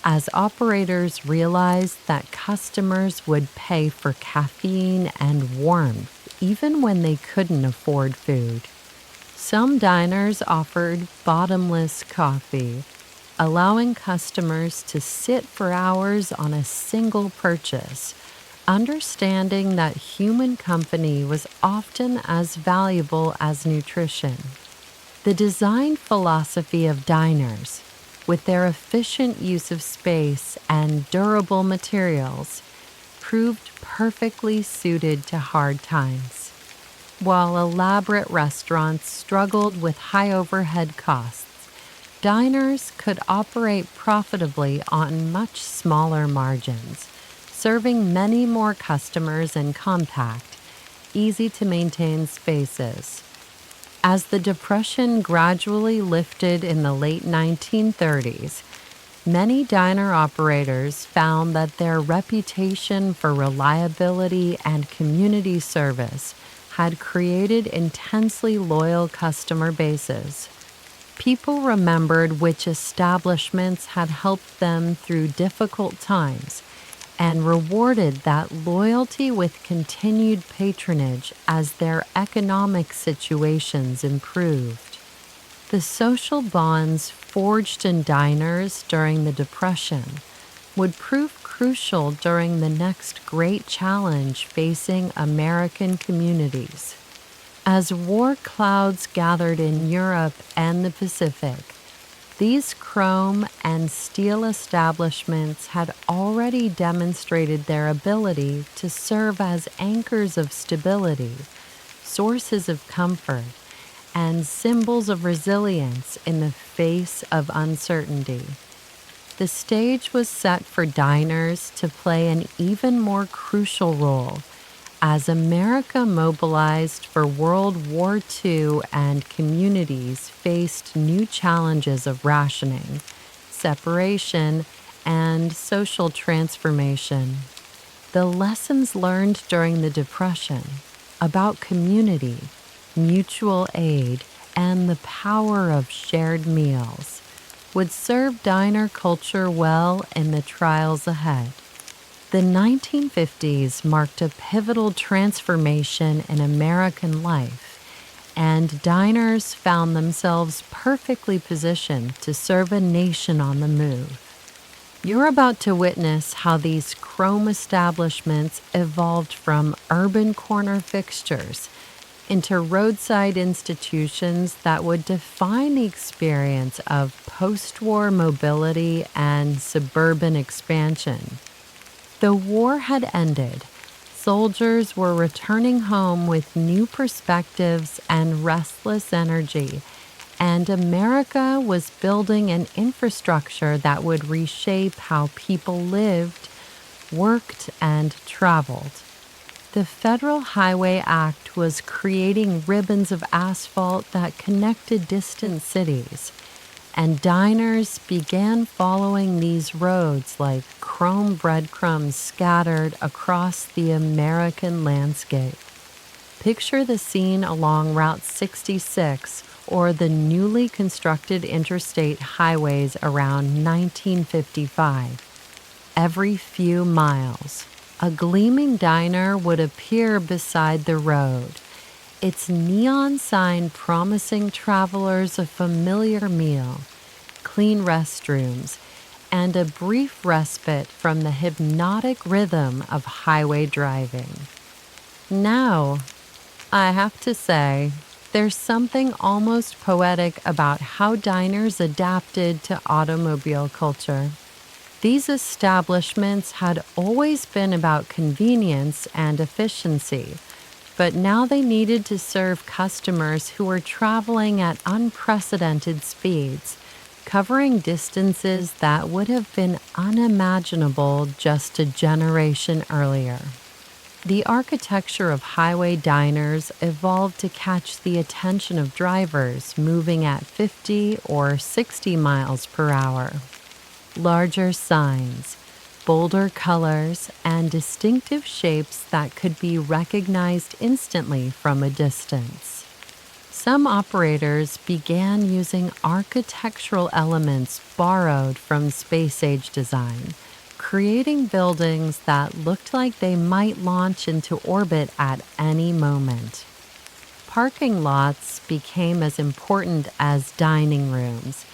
as operators realized that customers would pay for caffeine and warmth even when they couldn't afford food. Some diners offered bottomless coffee, allowing customers to sit for hours on a single purchase, understanding that human company was often as valuable as nutrition. The design philosophy of diners, with their efficient use of space and durable materials, proved perfectly suited to hard times. While elaborate restaurants struggled with high overhead costs, diners could operate profitably on much smaller margins, serving many more customers in compact, easy-to-maintain spaces. As the Depression gradually lifted in the late 1930s, many diner operators found that their reputation for reliability and community service had created intensely loyal customer bases. People remembered which establishments had helped them through difficult times and rewarded that loyalty with continued patronage as their economic situations improved. The social bonds forged in diners during the Depression would prove crucial during the next great challenge facing American communities. As war clouds gathered in Europe and the Pacific, these chrome and steel establishments had already demonstrated their ability to serve as anchors of stability, sources of comfort, and symbols of resilience in the face of uncertainty. The stage was set for diners to play an even more crucial role as America mobilized for World War II and communities faced new challenges of rationing, separation, and social transformation. The lessons learned during the Depression about community, mutual aid, and the power of shared meals would serve diner culture well in the trials ahead. The 1950s marked a pivotal transformation in American life, and diners found themselves perfectly positioned to serve a nation on the move. You're about to witness how these chrome establishments evolved from urban corner fixtures into roadside institutions that would define the experience of post-war mobility and suburban expansion. The war had ended. Soldiers were returning home with new perspectives and restless energy, and America was building an infrastructure that would reshape how people lived, worked, and traveled. The Federal Highway Act was creating ribbons of asphalt that connected distant cities, and diners began following these roads like chrome breadcrumbs scattered across the American landscape. Picture the scene along Route 66 or the newly constructed interstate highways around 1955. Every few miles, a gleaming diner would appear beside the road, its neon sign promising travelers a familiar meal, clean restrooms, and a brief respite from the hypnotic rhythm of highway driving. Now, I have to say, there's something almost poetic about how diners adapted to automobile culture. These establishments had always been about convenience and efficiency, but now they needed to serve customers who were traveling at unprecedented speeds, covering distances that would have been unimaginable just a generation earlier. The architecture of highway diners evolved to catch the attention of drivers moving at 50 or 60 miles per hour. Larger signs, bolder colors, and distinctive shapes that could be recognized instantly from a distance. Some operators began using architectural elements borrowed from space-age design, creating buildings that looked like they might launch into orbit at any moment. Parking lots became as important as dining rooms,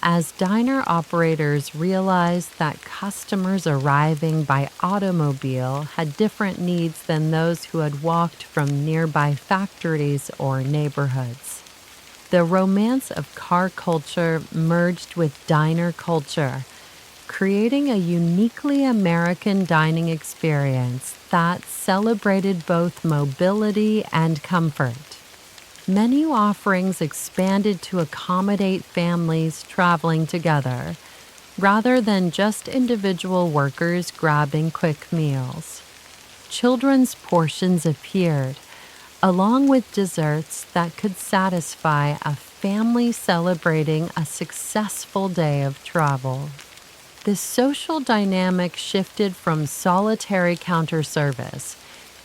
as diner operators realized that customers arriving by automobile had different needs than those who had walked from nearby factories or neighborhoods. The romance of car culture merged with diner culture, creating a uniquely American dining experience that celebrated both mobility and comfort. Menu offerings expanded to accommodate families traveling together, rather than just individual workers grabbing quick meals. Children's portions appeared, along with desserts that could satisfy a family celebrating a successful day of travel. The social dynamic shifted from solitary counter service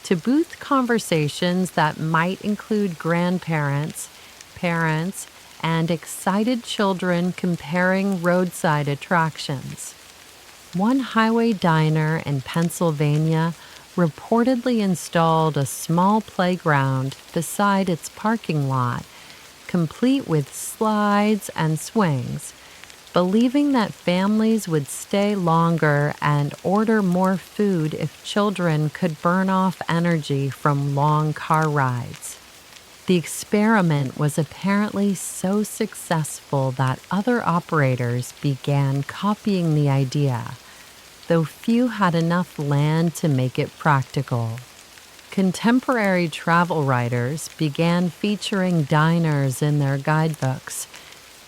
to booth conversations that might include grandparents, parents, and excited children comparing roadside attractions. One highway diner in Pennsylvania reportedly installed a small playground beside its parking lot, complete with slides and swings, believing that families would stay longer and order more food if children could burn off energy from long car rides. The experiment was apparently so successful that other operators began copying the idea, though few had enough land to make it practical. Contemporary travel writers began featuring diners in their guidebooks,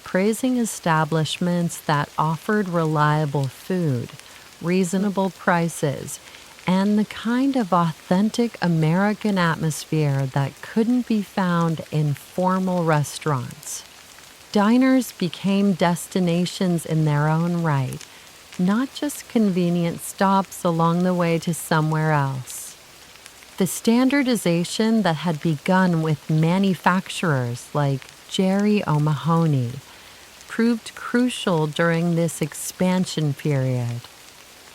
praising establishments that offered reliable food, reasonable prices, and the kind of authentic American atmosphere that couldn't be found in formal restaurants. Diners became destinations in their own right, not just convenient stops along the way to somewhere else. The standardization that had begun with manufacturers like Jerry O'Mahony proved crucial during this expansion period.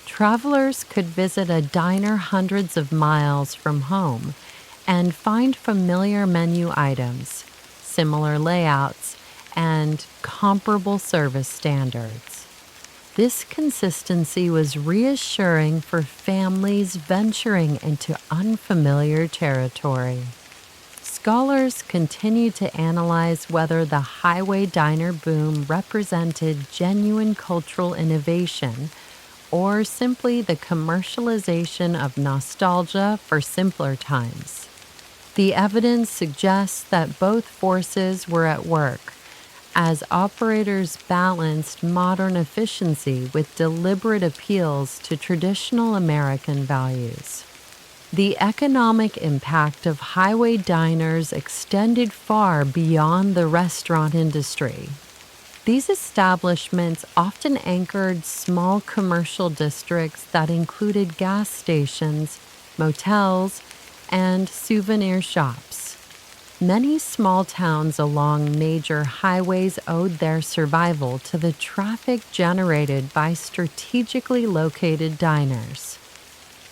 Travelers could visit a diner hundreds of miles from home and find familiar menu items, similar layouts, and comparable service standards. This consistency was reassuring for families venturing into unfamiliar territory. Scholars continue to analyze whether the highway diner boom represented genuine cultural innovation or simply the commercialization of nostalgia for simpler times. The evidence suggests that both forces were at work, as operators balanced modern efficiency with deliberate appeals to traditional American values. The economic impact of highway diners extended far beyond the restaurant industry. These establishments often anchored small commercial districts that included gas stations, motels, and souvenir shops. Many small towns along major highways owed their survival to the traffic generated by strategically located diners.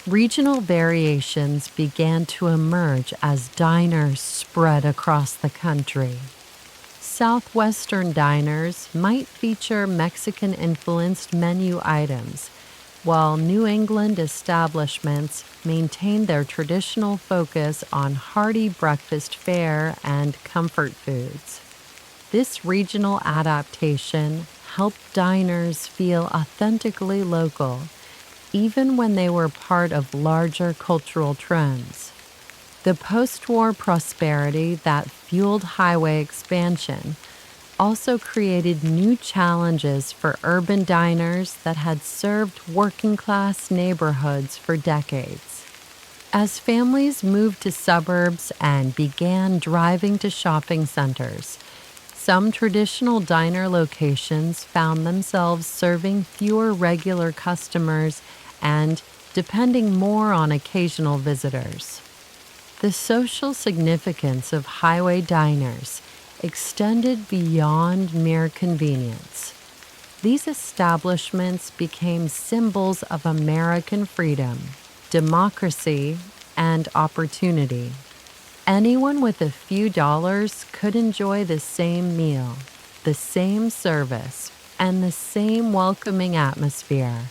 Regional variations began to emerge as diners spread across the country. Southwestern diners might feature Mexican-influenced menu items, while New England establishments maintained their traditional focus on hearty breakfast fare and comfort foods. This regional adaptation helped diners feel authentically local, even when they were part of larger cultural trends. The post-war prosperity that fueled highway expansion also created new challenges for urban diners that had served working-class neighborhoods for decades. As families moved to suburbs and began driving to shopping centers, some traditional diner locations found themselves serving fewer regular customers and depending more on occasional visitors. The social significance of highway diners extended beyond mere convenience. These establishments became symbols of American freedom, democracy, and opportunity. Anyone with a few dollars could enjoy the same meal, the same service, and the same welcoming atmosphere,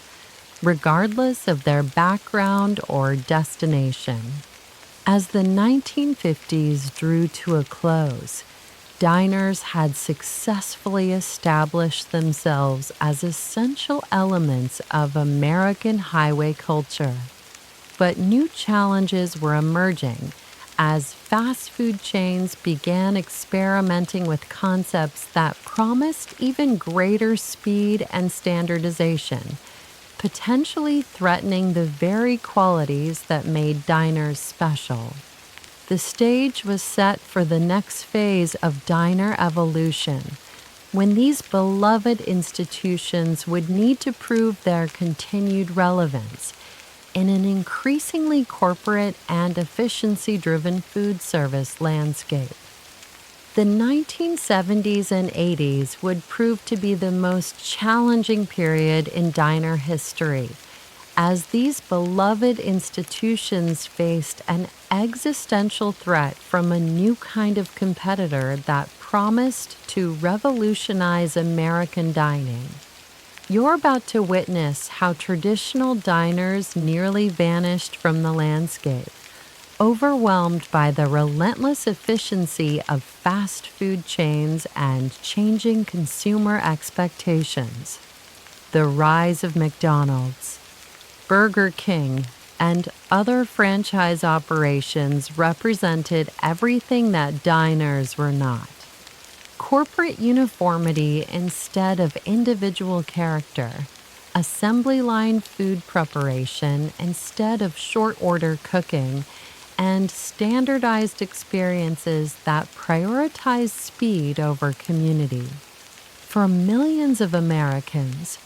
regardless of their background or destination. As the 1950s drew to a close, diners had successfully established themselves as essential elements of American highway culture. But new challenges were emerging as fast food chains began experimenting with concepts that promised even greater speed and standardization, potentially threatening the very qualities that made diners special. The stage was set for the next phase of diner evolution, when these beloved institutions would need to prove their continued relevance in an increasingly corporate and efficiency-driven food service landscape. The 1970s and 80s would prove to be the most challenging period in diner history, as these beloved institutions faced an existential threat from a new kind of competitor that promised to revolutionize American dining. You're about to witness how traditional diners nearly vanished from the landscape, overwhelmed by the relentless efficiency of fast food chains and changing consumer expectations. The rise of McDonald's, Burger King, and other franchise operations represented everything that diners were not. Corporate uniformity instead of individual character, assembly line food preparation instead of short order cooking, and standardized experiences that prioritize speed over community. For millions of Americans,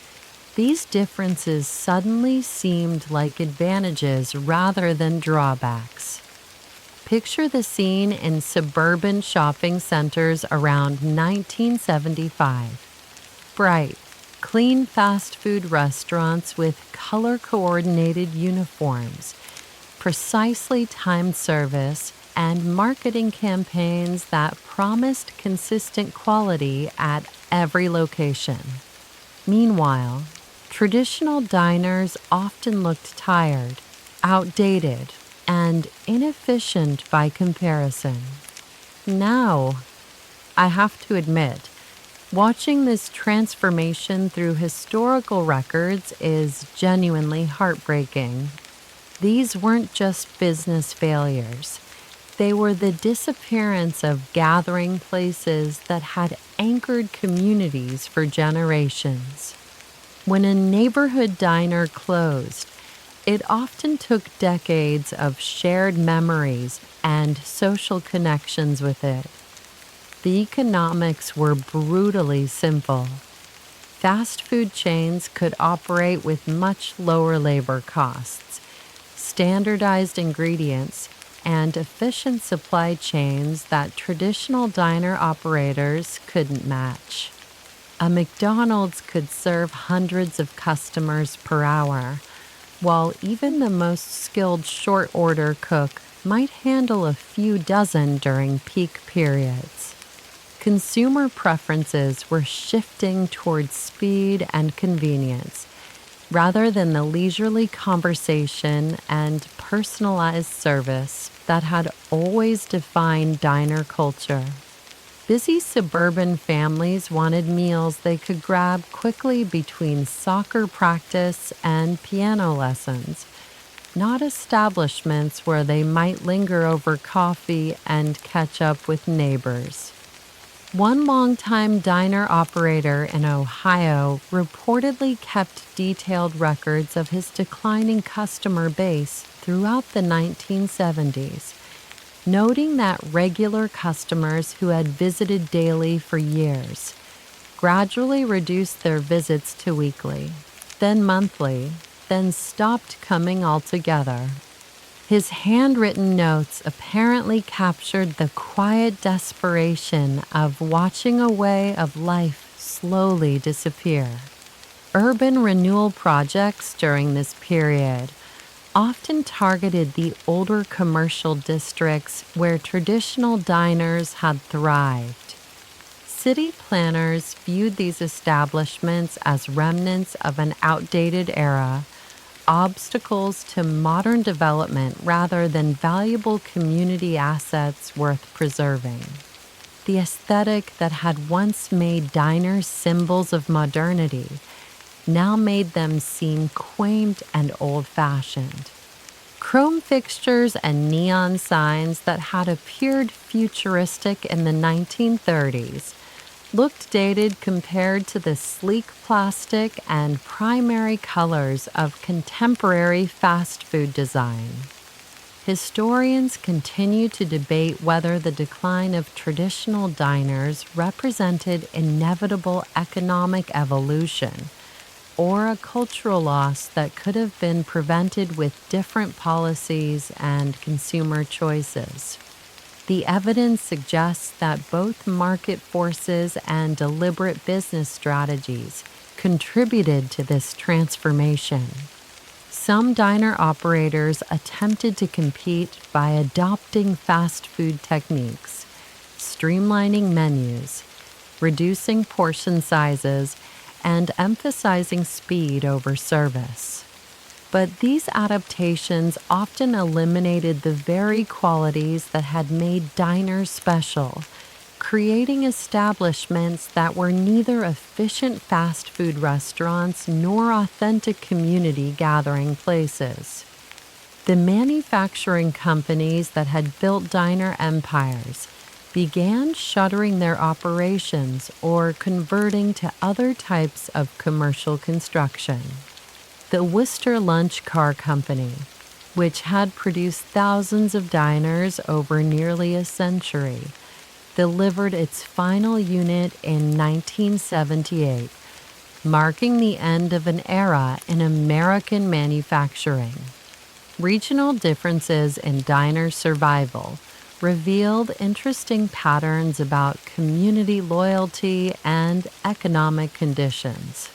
these differences suddenly seemed like advantages rather than drawbacks. Picture the scene in suburban shopping centers around 1975. Bright, clean fast food restaurants with color-coordinated uniforms, precisely timed service, and marketing campaigns that promised consistent quality at every location. Meanwhile, traditional diners often looked tired, outdated, and inefficient by comparison. Now, I have to admit, watching this transformation through historical records is genuinely heartbreaking. These weren't just business failures. They were the disappearance of gathering places that had anchored communities for generations. When a neighborhood diner closed, it often took decades of shared memories and social connections with it. The economics were brutally simple. Fast food chains could operate with much lower labor costs, standardized ingredients, and efficient supply chains that traditional diner operators couldn't match. A McDonald's could serve hundreds of customers per hour, while even the most skilled short-order cook might handle a few dozen during peak periods. Consumer preferences were shifting towards speed and convenience, rather than the leisurely conversation and personalized service that had always defined diner culture. Busy suburban families wanted meals they could grab quickly between soccer practice and piano lessons, not establishments where they might linger over coffee and catch up with neighbors. One longtime diner operator in Ohio reportedly kept detailed records of his declining customer base throughout the 1970s, noting that regular customers who had visited daily for years gradually reduced their visits to weekly, then monthly, then stopped coming altogether. His handwritten notes apparently captured the quiet desperation of watching a way of life slowly disappear. Urban renewal projects during this period often targeted the older commercial districts where traditional diners had thrived. City planners viewed these establishments as remnants of an outdated era, obstacles to modern development rather than valuable community assets worth preserving. The aesthetic that had once made diners symbols of modernity now made them seem quaint and old-fashioned. Chrome fixtures and neon signs that had appeared futuristic in the 1930s looked dated compared to the sleek plastic and primary colors of contemporary fast food design. Historians continue to debate whether the decline of traditional diners represented inevitable economic evolution or a cultural loss that could have been prevented with different policies and consumer choices. The evidence suggests that both market forces and deliberate business strategies contributed to this transformation. Some diner operators attempted to compete by adopting fast food techniques, streamlining menus, reducing portion sizes, and emphasizing speed over service. But these adaptations often eliminated the very qualities that had made diners special, creating establishments that were neither efficient fast food restaurants nor authentic community gathering places. The manufacturing companies that had built diner empires began shuttering their operations or converting to other types of commercial construction. The Worcester Lunch Car Company, which had produced thousands of diners over nearly a century, delivered its final unit in 1978, marking the end of an era in American manufacturing. Regional differences in diner survival revealed interesting patterns about community loyalty and economic conditions.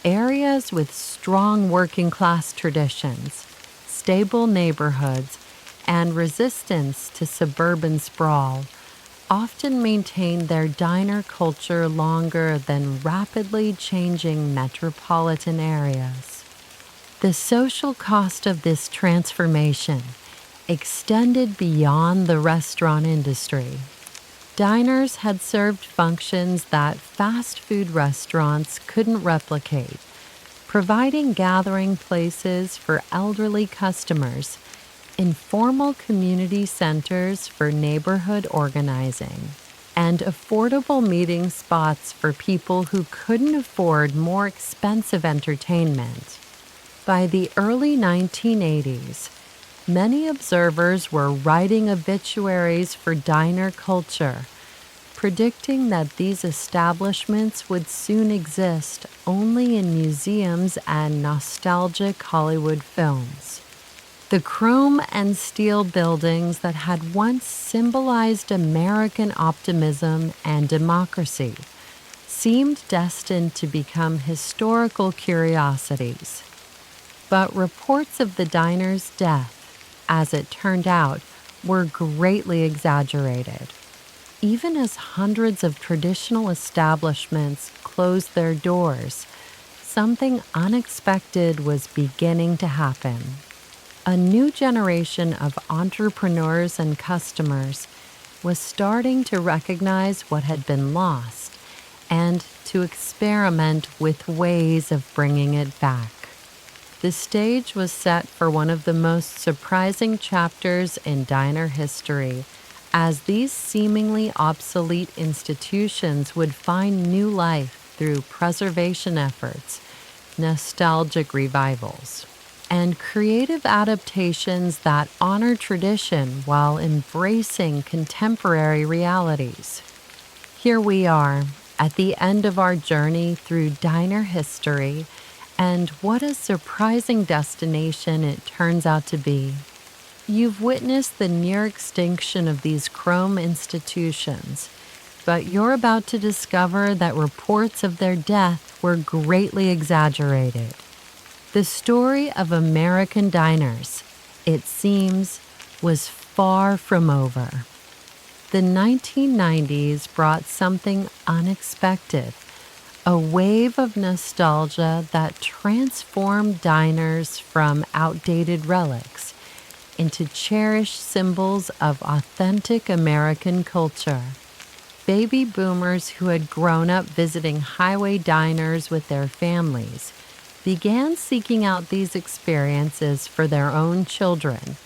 Areas with strong working-class traditions, stable neighborhoods, and resistance to suburban sprawl often maintained their diner culture longer than rapidly changing metropolitan areas. The social cost of this transformation extended beyond the restaurant industry. Diners had served functions that fast food restaurants couldn't replicate, providing gathering places for elderly customers, informal community centers for neighborhood organizing, and affordable meeting spots for people who couldn't afford more expensive entertainment. By the early 1980s, many observers were writing obituaries for diner culture, predicting that these establishments would soon exist only in museums and nostalgic Hollywood films. The chrome and steel buildings that had once symbolized American optimism and democracy seemed destined to become historical curiosities. But reports of the diner's death, as it turned out, were greatly exaggerated. Even as hundreds of traditional establishments closed their doors, something unexpected was beginning to happen. A new generation of entrepreneurs and customers was starting to recognize what had been lost and to experiment with ways of bringing it back. The stage was set for one of the most surprising chapters in diner history, as these seemingly obsolete institutions would find new life through preservation efforts, nostalgic revivals, and creative adaptations that honor tradition while embracing contemporary realities. Here we are, at the end of our journey through diner history, and what a surprising destination it turns out to be. You've witnessed the near extinction of these chrome institutions, but you're about to discover that reports of their death were greatly exaggerated. The story of American diners, it seems, was far from over. The 1990s brought something unexpected, a wave of nostalgia that transformed diners from outdated relics into cherished symbols of authentic American culture. Baby boomers who had grown up visiting highway diners with their families began seeking out these experiences for their own children,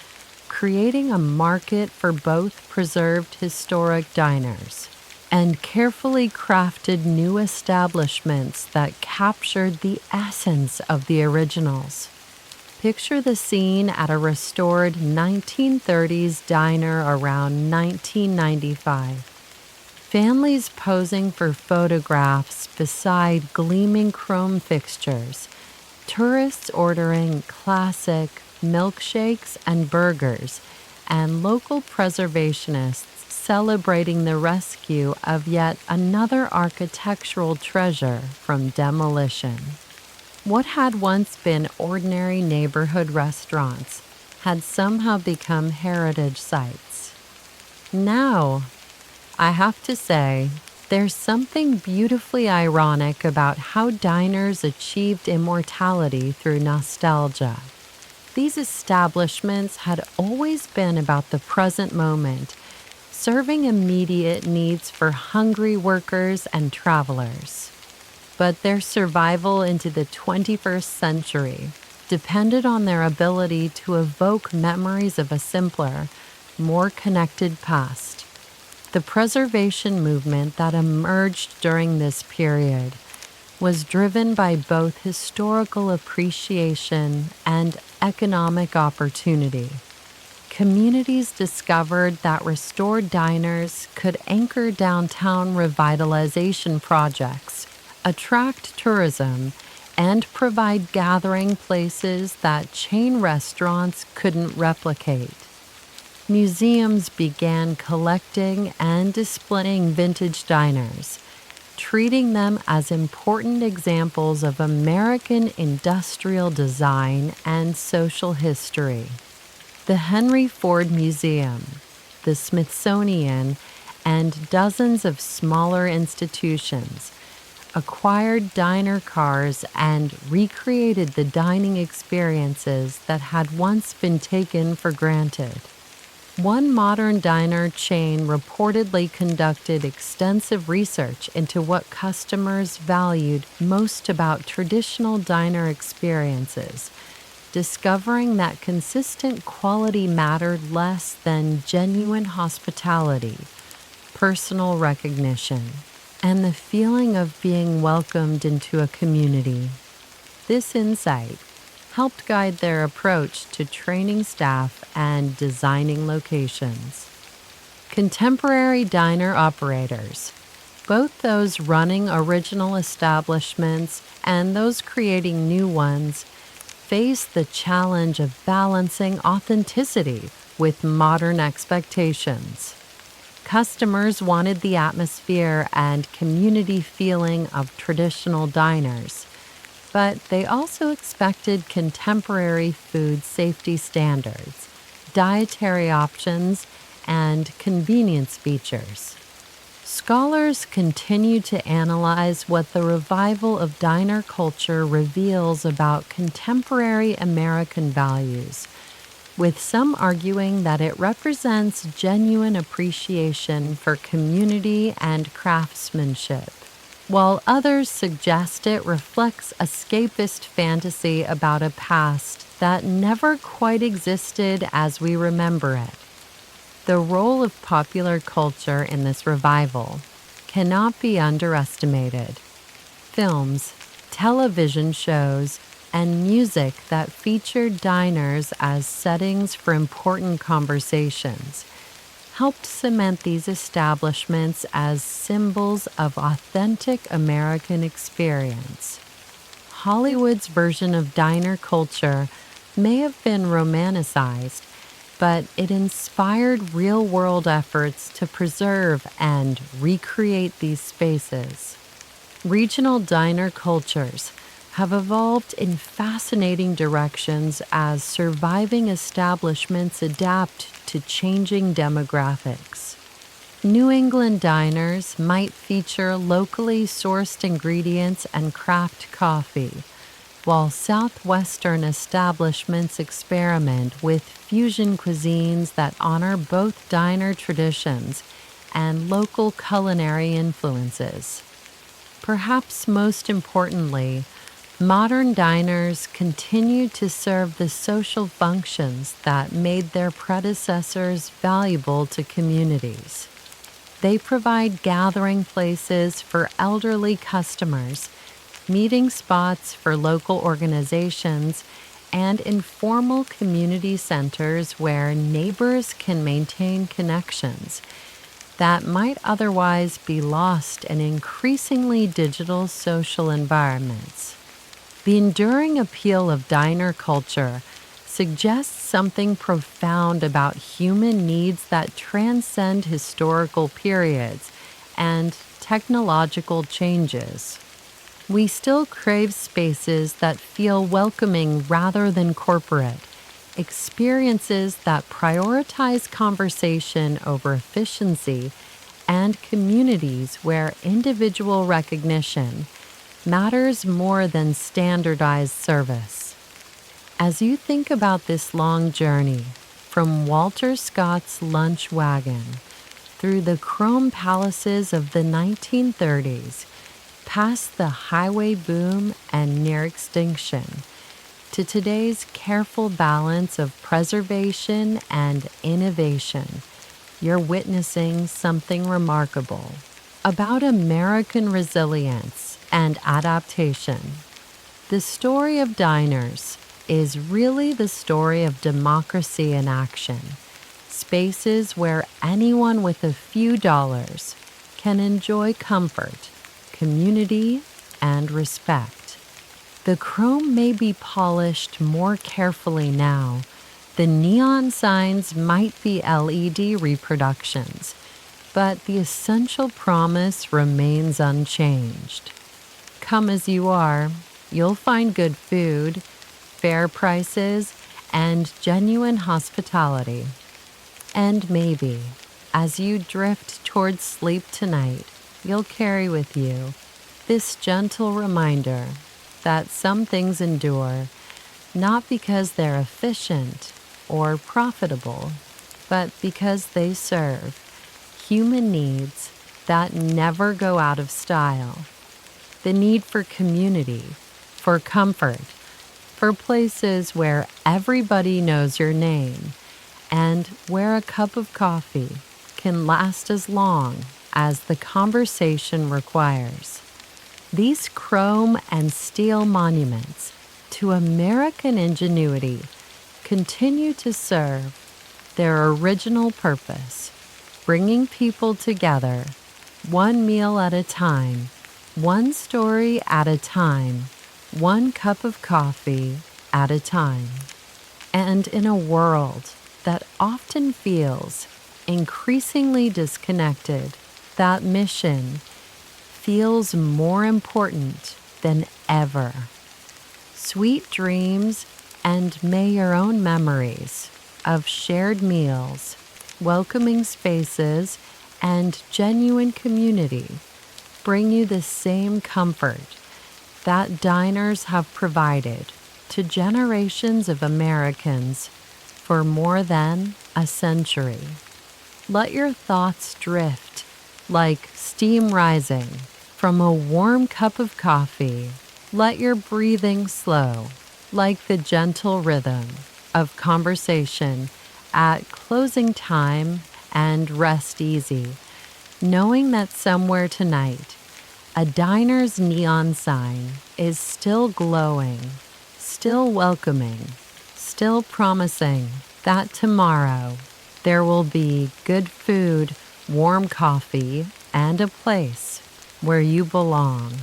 creating a market for both preserved historic diners and carefully crafted new establishments that captured the essence of the originals. Picture the scene at a restored 1930s diner around 1995. Families posing for photographs beside gleaming chrome fixtures, tourists ordering classic milkshakes and burgers, and local preservationists celebrating the rescue of yet another architectural treasure from demolition. What had once been ordinary neighborhood restaurants had somehow become heritage sites. Now, I have to say, there's something beautifully ironic about how diners achieved immortality through nostalgia. These establishments had always been about the present moment, serving immediate needs for hungry workers and travelers. But their survival into the 21st century depended on their ability to evoke memories of a simpler, more connected past. The preservation movement that emerged during this period was driven by both historical appreciation and economic opportunity. Communities discovered that restored diners could anchor downtown revitalization projects, attract tourism, and provide gathering places that chain restaurants couldn't replicate. Museums began collecting and displaying vintage diners, treating them as important examples of American industrial design and social history. The Henry Ford Museum, the Smithsonian, and dozens of smaller institutions acquired diner cars and recreated the dining experiences that had once been taken for granted. One modern diner chain reportedly conducted extensive research into what customers valued most about traditional diner experiences, discovering that consistent quality mattered less than genuine hospitality, personal recognition, and the feeling of being welcomed into a community. This insight helped guide their approach to training staff and designing locations. Contemporary diner operators, both those running original establishments and those creating new ones, face the challenge of balancing authenticity with modern expectations. Customers wanted the atmosphere and community feeling of traditional diners, but they also expected contemporary food safety standards, dietary options, and convenience features. Scholars continue to analyze what the revival of diner culture reveals about contemporary American values, with some arguing that it represents genuine appreciation for community and craftsmanship, while others suggest it reflects escapist fantasy about a past that never quite existed as we remember it. The role of popular culture in this revival cannot be underestimated. Films, television shows, and music that featured diners as settings for important conversations helped cement these establishments as symbols of authentic American experience. Hollywood's version of diner culture may have been romanticized, but it inspired real-world efforts to preserve and recreate these spaces. Regional diner cultures have evolved in fascinating directions as surviving establishments adapt to changing demographics. New England diners might feature locally sourced ingredients and craft coffee, while Southwestern establishments experiment with fusion cuisines that honor both diner traditions and local culinary influences. Perhaps most importantly, modern diners continue to serve the social functions that made their predecessors valuable to communities. They provide gathering places for elderly customers, meeting spots for local organizations, and informal community centers where neighbors can maintain connections that might otherwise be lost in increasingly digital social environments. The enduring appeal of diner culture suggests something profound about human needs that transcend historical periods and technological changes. We still crave spaces that feel welcoming rather than corporate, experiences that prioritize conversation over efficiency, and communities where individual recognition matters more than standardized service. As you think about this long journey from Walter Scott's lunch wagon through the chrome palaces of the 1930s, past the highway boom and near extinction, to today's careful balance of preservation and innovation, you're witnessing something remarkable about American resilience and adaptation. The story of diners is really the story of democracy in action, spaces where anyone with a few dollars can enjoy comfort, community, and respect. The chrome may be polished more carefully now. The neon signs might be LED reproductions, but the essential promise remains unchanged. Come as you are, you'll find good food, fair prices, and genuine hospitality. And maybe, as you drift towards sleep tonight, you'll carry with you this gentle reminder that some things endure, not because they're efficient or profitable, but because they serve human needs that never go out of style. The need for community, for comfort, for places where everybody knows your name, and where a cup of coffee can last as long as the conversation requires. These chrome and steel monuments to American ingenuity continue to serve their original purpose, bringing people together, one meal at a time, one story at a time, one cup of coffee at a time. And in a world that often feels increasingly disconnected, that mission feels more important than ever. Sweet dreams, and may your own memories of shared meals, welcoming spaces, and genuine community bring you the same comfort that diners have provided to generations of Americans for more than a century. Let your thoughts drift like steam rising from a warm cup of coffee. Let your breathing slow like the gentle rhythm of conversation at closing time, and rest easy, knowing that somewhere tonight, a diner's neon sign is still glowing, still welcoming, still promising that tomorrow there will be good food, warm coffee, and a place where you belong.